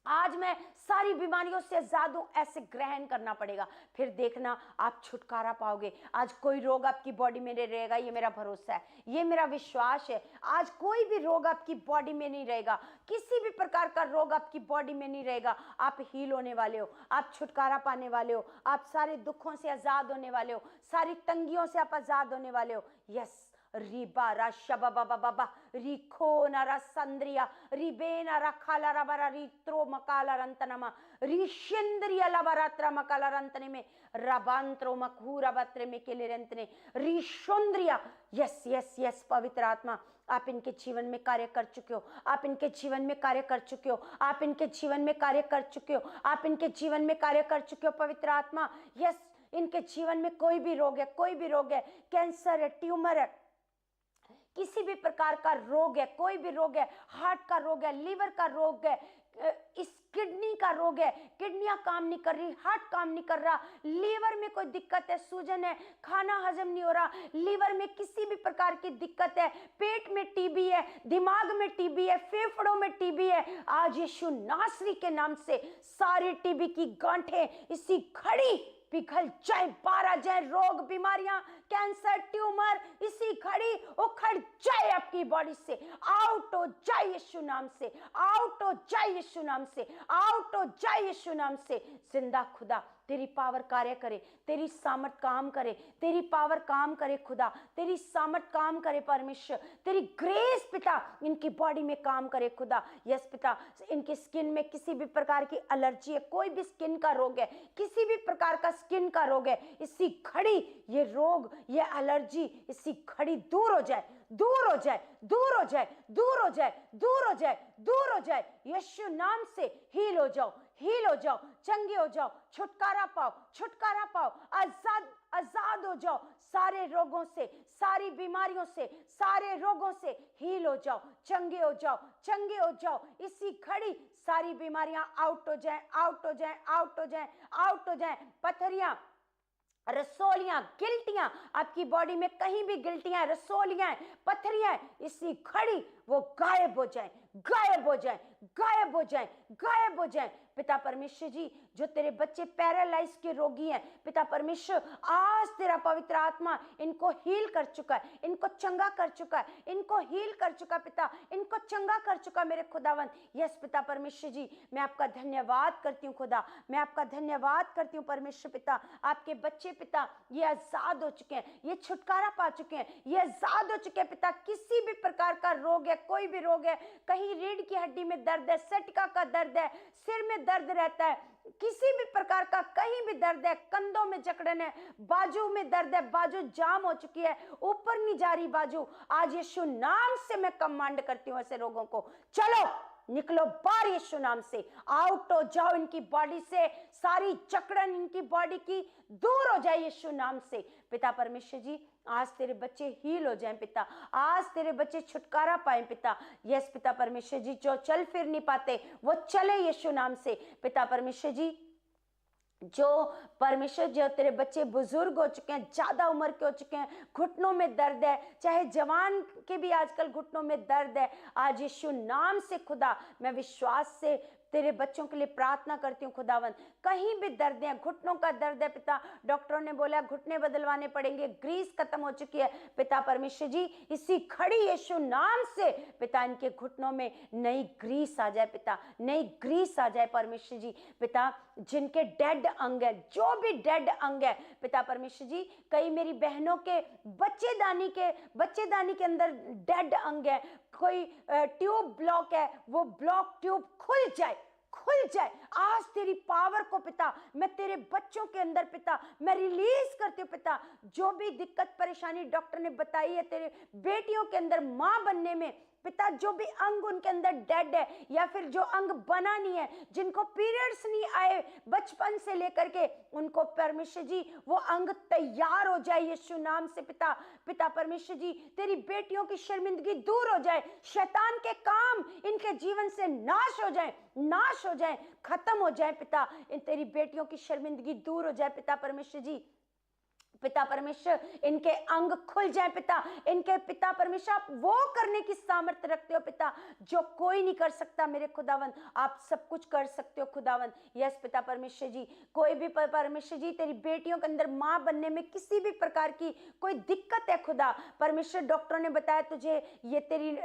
आज मैं सारी बीमारियों से आजाद हूं, ऐसे ग्रहण करना पड़ेगा। फिर देखना आप छुटकारा पाओगे। आज कोई रोग आपकी बॉडी में नहीं रहेगा, ये मेरा भरोसा है, ये मेरा विश्वास है। आज कोई भी रोग आपकी बॉडी में नहीं रहेगा, किसी भी प्रकार का रोग आपकी बॉडी में नहीं रहेगा। आप हील होने वाले हो, आप छुटकारा पाने वाले हो, आप सारे दुखों से आजाद होने वाले हो, सारी तंगियों से आप आजाद होने वाले हो। यस, रिबा रा शबा बाबा बाबा रिखो नारा संद्रिया रिबेना रखाला रबरा रित्रो मकाला रंतनमा रिशेंद्रिया लबरात्रा मकाला रंतने में रबांत्रो मकूरा बत्रे में केले रंतने रिशोंद्रिया। यस यस यस, पवित्र आत्मा आप इनके जीवन में कार्य कर चुके हो, आप इनके जीवन में कार्य कर चुके हो, आप इनके जीवन में कार्य कर चुके हो, आप इनके जीवन में कार्य कर चुके हो पवित्र आत्मा। यस, इनके जीवन में कोई भी रोग है, कोई भी रोग है, कैंसर है, ट्यूमर है, किसी भी प्रकार का रोग है, कोई भी रोग है, हार्ट का रोग है, लीवर का रोग है, इस किडनी का रोग है, किडनियां काम नहीं कर रही, हार्ट काम नहीं कर रहा, लीवर में कोई दिक्कत है, सूजन है, खाना हजम नहीं हो रहा, लीवर में किसी भी प्रकार की दिक्कत है, पेट में टीबी है, दिमाग में टीबी है, फेफड़ों में टीबी है, आज यीशु नासरी के नाम से सारी टीबी की गांठें इसी घड़ी पिघल जाए, 12 जाए, रोग बीमारियां, कैंसर, ट्यूमर इसी घड़ी उखड़ जाए आपकी बॉडी से, आउट हो जाए यीशु नाम से, आउट हो जाए यीशु नाम से, आउट हो जाए यीशु नाम से। जिंदा खुदा तेरी पावर कार्य करे, तेरी सामर्थ काम करे, तेरी पावर काम करे खुदा, तेरी सामर्थ काम करे परमेश्वर, तेरी ग्रेस पिता इनकी बॉडी में काम करे खुदा। यस पिता, इनकी स्किन में किसी भी प्रकार की एलर्जी है, कोई भी स्किन का रोग है, किसी भी प्रकार का स्किन का रोग है, इसी घड़ी ये रोग, ये एलर्जी इसी घड़ी दूर हो जाए, दूर हो जाए, दूर हो जाए, दूर हो जाए, दूर हो जाए, दूर हो जाए। यीशु नाम से हील हो जाओ, हील हो जाओ, चंगे हो जाओ, छुटकारा पाओ, छुटकारा पाओ, आजाद आजाद हो जाओ सारे रोगों से, सारी बीमारियों से, सारे रोगों से हील हो जाओ, चंगे हो जाओ, चंगे हो जाओ। इसी घड़ी सारी बीमारियां आउट हो जाए, आउट हो जाए, आउट हो जाए, आउट हो जाए। पथरियां, रसोलियां, गिल्टियां, आपकी बॉडी में कहीं भी गिल्टियां, रसोलियां, पथरियां, इसी घड़ी वो गायब हो जाए, गायब हो जाए, गायब हो जाए, गायब हो जाए। पिता परमेश्वर जी, जो तेरे बच्चे पैरालाइज के रोगी हैं, पिता परमेश्वर आज तेरा पवित्र आत्मा इनको हील कर चुका है, इनको चंगा कर चुका है, इनको हील कर चुका पिता, इनको चंगा कर चुका मेरे खुदावन। यस पिता परमेश्वर जी, मैं आपका धन्यवाद करती हूँ खुदा, मैं आपका धन्यवाद करती हूँ परमेश्वर पिता। आपके बच्चे पिता ये आजाद हो चुके हैं, ये छुटकारा पा चुके हैं, ये आजाद हो चुके हैं पिता। किसी भी प्रकार का रोग है, कोई भी रोग है, कहीं रीढ़ की हड्डी में दर्द है, सटका का दर्द है, सिर में दर्द रहता है, किसी भी प्रकार का कहीं भी दर्द है, कंधों में जकड़न है, बाजू में दर्द है, बाजू जाम हो चुकी है, ऊपर नहीं जा रही बाजू, आज यीशु नाम से मैं कमांड करती हूँ ऐसे रोगों को, चलो निकलो बाहर यीशु नाम से, आउट हो जाओ इनकी बॉडी से, सारी जकड़न इनकी बॉडी की दूर हो जाए यीशु नाम से। पिता परमेश्वर जी, आज तेरे बच्चे हील हो जाएं पिता, आज तेरे बच्चे छुटकारा पाएं पिता। यस पिता परमेश्वर जी, जो चल फिर नहीं पाते वो चले यीशु नाम से। पिता परमेश्वर जी, जो परमेश्वर, जो तेरे बच्चे बुजुर्ग हो चुके हैं, ज्यादा उम्र के हो चुके हैं, घुटनों में दर्द है, चाहे जवान के भी आजकल घुटनों में दर्द है, आज यीशु नाम से खुदा मैं विश्वास से तेरे बच्चों के लिए प्रार्थना करती हूँ खुदावन। कहीं भी दर्द है, घुटनों का दर्द है पिता, डॉक्टरों ने बोला घुटने बदलवाने पड़ेंगे, ग्रीस खत्म हो चुकी है पिता परमेश्वर जी, इसी खड़ी यीशु नाम से पिता इनके घुटनों में नई ग्रीस आ जाए पिता, नई ग्रीस आ जाए परमेश्वर जी। पिता जिनके डेड अंग है, जो भी डेड अंग है पिता परमेश्वर जी, कई मेरी बहनों के बच्चेदानी के अंदर डेड अंग है, कोई ट्यूब ब्लॉक है, वो ब्लॉक ट्यूब खुल जाए, खुल जाए आज तेरी पावर को पिता मैं तेरे बच्चों के अंदर पिता मैं रिलीज करती हूँ पिता। जो भी दिक्कत परेशानी डॉक्टर ने बताई है तेरे बेटियों के अंदर मां बनने में पिता, जो भी अंग उनके अंदर डेड है या फिर जो अंग बना नहीं है, जिनको पीरियड्स नहीं आए बचपन से लेकर के, उनको परमेश्वर जी वो अंग तैयार हो जाए यीशु नाम से पिता। पिता परमेश्वर जी, तेरी बेटियों की शर्मिंदगी दूर हो जाए, शैतान के काम इनके जीवन से नाश हो जाए, नाश हो जाए, खत्म हो जाए पिता। इन तेरी बेटियों की शर्मिंदगी दूर हो जाए पिता परमेश्वर जी। पिता परमेश्वर इनके अंग खुल जाए पिता, इनके पिता परमेश्वर आप वो करने की सामर्थ्य रखते हो पिता जो कोई नहीं कर सकता मेरे खुदावन, आप सब कुछ कर सकते हो खुदावन। यस पिता परमेश्वर जी, कोई भी परमेश्वर जी तेरी बेटियों के अंदर मां बनने में किसी भी प्रकार की कोई दिक्कत है खुदा परमेश्वर, डॉक्टरों ने बताया तुझे ये तेरी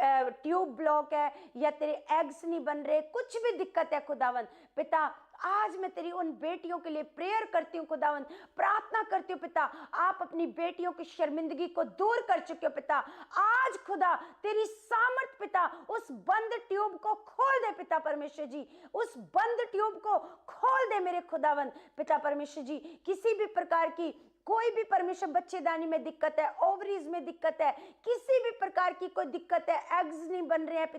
ट्यूब ब्लॉक है या तेरे एग्स नहीं बन रहे, कुछ भी दिक्कत है खुदावन पिता, आज मैं तेरी उन बेटियों के लिए प्रेयर करती हूँ खुदावन, प्रार्थना करती हूँ पिता, आप अपनी बेटियों की शर्मिंदगी को दूर कर चुके हो पिता। आज खुदा तेरी सामर्थ पिता उस बंद ट्यूब को खोल दे पिता परमेश्वर जी, उस बंद ट्यूब को खोल दे मेरे खुदावन पिता परमेश्वर जी। किसी भी प्रकार की कोई भी परमेश्वर बच्चेदानी में दिक्कत है, ओवरीज में दिक्कत है, किसी भी प्रकार की कोई दिक्कत है, एग्स नहीं बन रहे हैं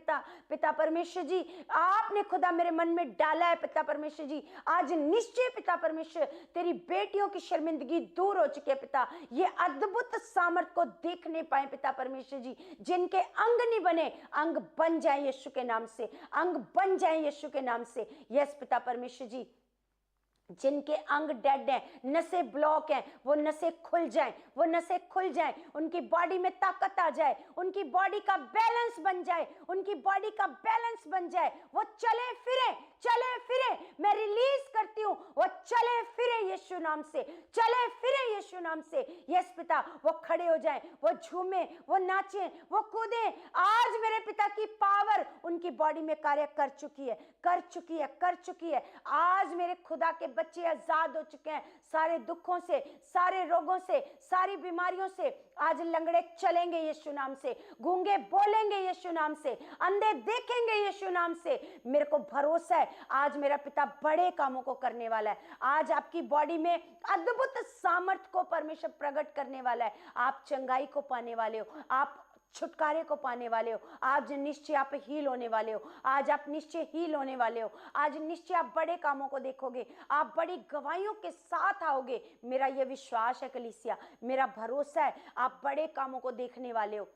पिता परमेश्वर जी, आपने खुदा मेरे मन में डाला है पिता परमेश्वर जी, आज निश्चय पिता परमेश्वर तेरी बेटियों की शर्मिंदगी दूर हो चुकी है पिता, ये अद्भुत सामर्थ को देखने पाए पिता परमेश्वर जी, जिनके अंग नहीं बने अंग बन जाए यीशु के नाम से, अंग बन जाए यीशु के नाम से। यस पिता परमेश्वर जी, जिनके अंग डेड हैं, नसें ब्लॉक हैं, वो नसें खुल जाएं, वो नसें खुल जाएं, उनकी बॉडी में ताकत आ जाए, उनकी बॉडी का बैलेंस बन जाए, उनकी बॉडी का बैलेंस बन जाए, वो चले फिरे, चले फिरे, मैं रिलीज करती हूं, वो चले फिरे यीशु नाम से, चले फिरे यीशु नाम से। यस पिता, वो खड़े हो जाएं, वो झूमे, वो नाचे, वो कूदे। आज मेरे पिता की पावर उनकी बॉडी में कार्य कर चुकी है, कर चुकी है, कर चुकी है। आज मेरे खुदा के बच्चे आजाद हो चुके हैं सारे दुखों से, सारे रोगों से, सारी बीमारियों से। आज लंगड़े चलेंगे यीशु नाम से, गूंगे बोलेंगे यीशु नाम से, अंधे देखेंगे यीशु नाम से। मेरे को भरोसा है आज मेरा पिता बड़े कामों को करने वाला है। आज आपकी बॉडी में अद्भुत सामर्थ को परमेश्वर प्रकट करने वाला है। आप चंगाई को पाने वाले हो, आप छुटकारे को पाने वाले हो। आज निश्चय आप हील होने वाले हो, आज आप निश्चय हील होने वाले हो। आज निश्चय आप बड़े कामों को देखोगे, आप बड़ी गवाहियों के साथ आओगे। मेरा यह विश्वास है कलीसिया, मेरा भरोसा है आप बड़े कामों को देखने वाले हो।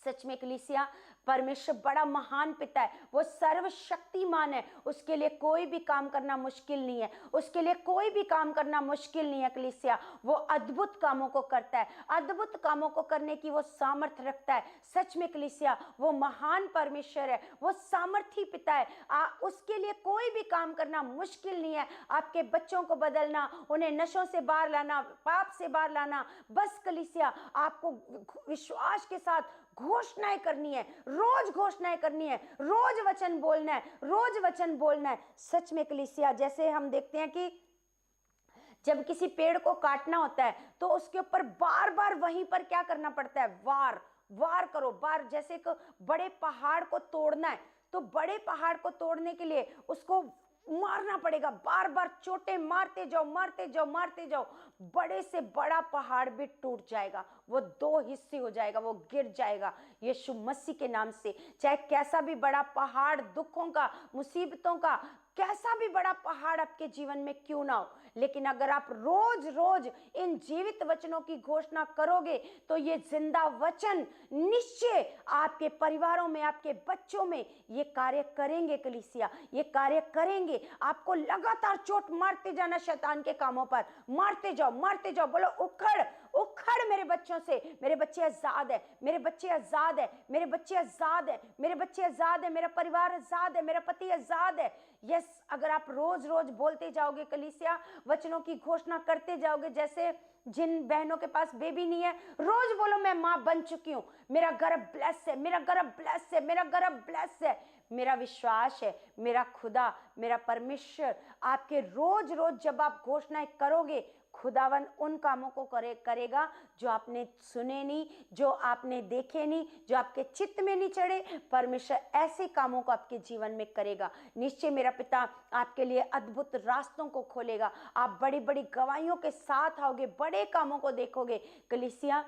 सच में कलीसिया, परमेश्वर बड़ा महान पिता है, वो सर्वशक्तिमान है, उसके लिए कोई भी काम करना मुश्किल नहीं है, उसके लिए कोई भी काम करना मुश्किल नहीं है कलीसिया। वो अद्भुत कामों को करता है, अद्भुत कामों को करने की वो सामर्थ्य रखता है। सच में कलीसिया, वो महान परमेश्वर है, वो सामर्थी पिता है। उसके लिए कोई भी काम करना मुश्किल नहीं है। आपके बच्चों को बदलना, उन्हें नशों से बाहर लाना, पाप से बाहर लाना, बस कलीसिया आपको विश्वास के साथ घोषणाएं करनी है, रोज घोषणाएं करनी है, रोज वचन बोलना है, रोज वचन बोलना है। सच में कलीसिया, जैसे हम देखते हैं कि जब किसी पेड़ को काटना होता है तो उसके ऊपर बार बार वहीं पर क्या करना पड़ता है, वार वार करो, बार। जैसे एक बड़े पहाड़ को तोड़ना है तो बड़े पहाड़ को तोड़ने के लिए उसको मारना पड़ेगा, बार बार चोटें मारते जाओ, मारते जाओ, मारते जाओ। बड़े से बड़ा पहाड़ भी टूट जाएगा, वो दो हिस्से हो जाएगा, वो गिर जाएगा यीशु मसीह के नाम से। चाहे कैसा भी बड़ा पहाड़ दुखों का, मुसीबतों का, कैसा भी बड़ा पहाड़ आपके जीवन में क्यों ना हो, लेकिन अगर आप रोज रोज इन जीवित वचनों की घोषणा करोगे तो ये जिंदा वचन निश्चय आपके परिवारों में, आपके बच्चों में ये कार्य करेंगे कलीसिया, ये कार्य करेंगे। आपको लगातार चोट मारते जाना शैतान के कामों पर, मारते जाओ, मारते जाओ। बोलो उखड़ उखड़ मेरे बच्चों से, मेरे बच्चे आजाद है, मेरे बच्चे आजाद है, मेरे बच्चे आजाद है, मेरे बच्चे आजाद है, मेरा परिवार आजाद है, मेरा पति आजाद है। यस, अगर आप रोज रोज बोलते जाओगे कलीसिया, वचनों की घोषणा करते जाओगे, जैसे जिन बहनों के पास बेबी नहीं है, रोज बोलो मैं मां बन चुकी हूं, मेरा गर्भ ब्लेस है, मेरा गर्भ ब्लेस है, मेरा गर्भ ब्लेस है। मेरा विश्वास है मेरा खुदा, मेरा परमेश्वर आपके रोज रोज जब आप घोषणाएं करोगे, खुदावन उन कामों को करेगा जो आपने सुने नहीं, जो आपने देखे नहीं, जो आपके चित्त में नहीं चढ़े। परमेश्वर ऐसे कामों को आपके जीवन में करेगा। निश्चय मेरा पिता आपके लिए अद्भुत रास्तों को खोलेगा। आप बड़ी बड़ी गवाहियों के साथ आओगे, बड़े कामों को देखोगे कलीसिया।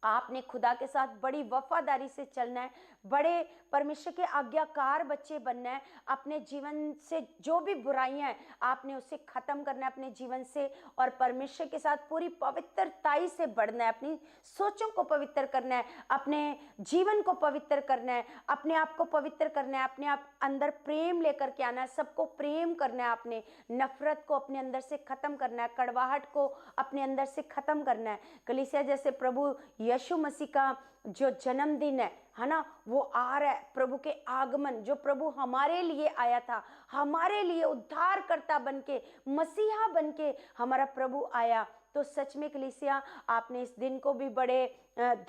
आपने खुदा के साथ बड़ी वफादारी से चलना है, बड़े परमेश्वर के आज्ञाकार बच्चे बनना है। अपने जीवन से जो भी बुराइयां हैं आपने उसे खत्म करना है अपने जीवन से, और परमेश्वर के साथ पूरी पवित्रताई से बढ़ना है। अपनी सोचों को पवित्र करना है, अपने जीवन को पवित्र करना है, अपने आप को पवित्र करना है, अपने आप अंदर प्रेम लेकर के आना है, सबको प्रेम करना है। आपने नफरत को अपने अंदर से खत्म करना है, कड़वाहट को अपने अंदर से खत्म करना है। कलीसिया, जैसे प्रभु यीशु मसीह का जो जन्मदिन है ना, वो आ रहा है, प्रभु के आगमन, जो प्रभु हमारे लिए आया था, हमारे लिए उद्धारकर्ता बनके, मसीहा बनके हमारा प्रभु आया। तो सच में कलीसिया, आपने इस दिन को भी बड़े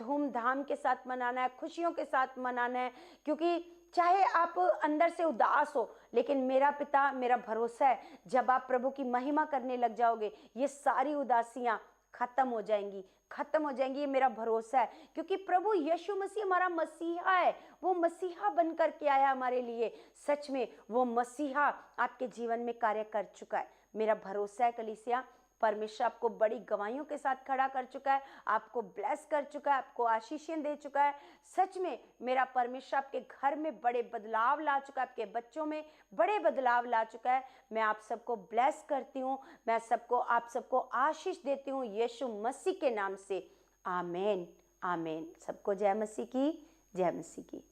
धूमधाम के साथ मनाना है, खुशियों के साथ मनाना है, क्योंकि चाहे आप अंदर से उदास हो, लेकिन मेरा पिता, मेरा भरोसा है जब आप प्रभु की महिमा करने लग जाओगे, ये सारी उदासियां खत्म हो जाएंगी, खत्म हो जाएंगी, ये मेरा भरोसा है। क्योंकि प्रभु यीशु मसीह हमारा मसीहा है, वो मसीहा बनकर के आया हमारे लिए। सच में वो मसीहा आपके जीवन में कार्य कर चुका है, मेरा भरोसा है कलीसिया। परमेश्वर आपको बड़ी गवाहियों के साथ खड़ा कर चुका है, आपको ब्लेस कर चुका है, आपको आशीषें दे चुका है। सच में मेरा परमेश्वर आपके घर में बड़े बदलाव ला चुका है, आपके बच्चों में बड़े बदलाव ला चुका है। मैं आप सबको ब्लेस करती हूँ, मैं आप सबको आशीष देती हूँ यीशु मसीह के नाम से। आमीन आमीन। सबको जय मसीह की, जय मसीह की।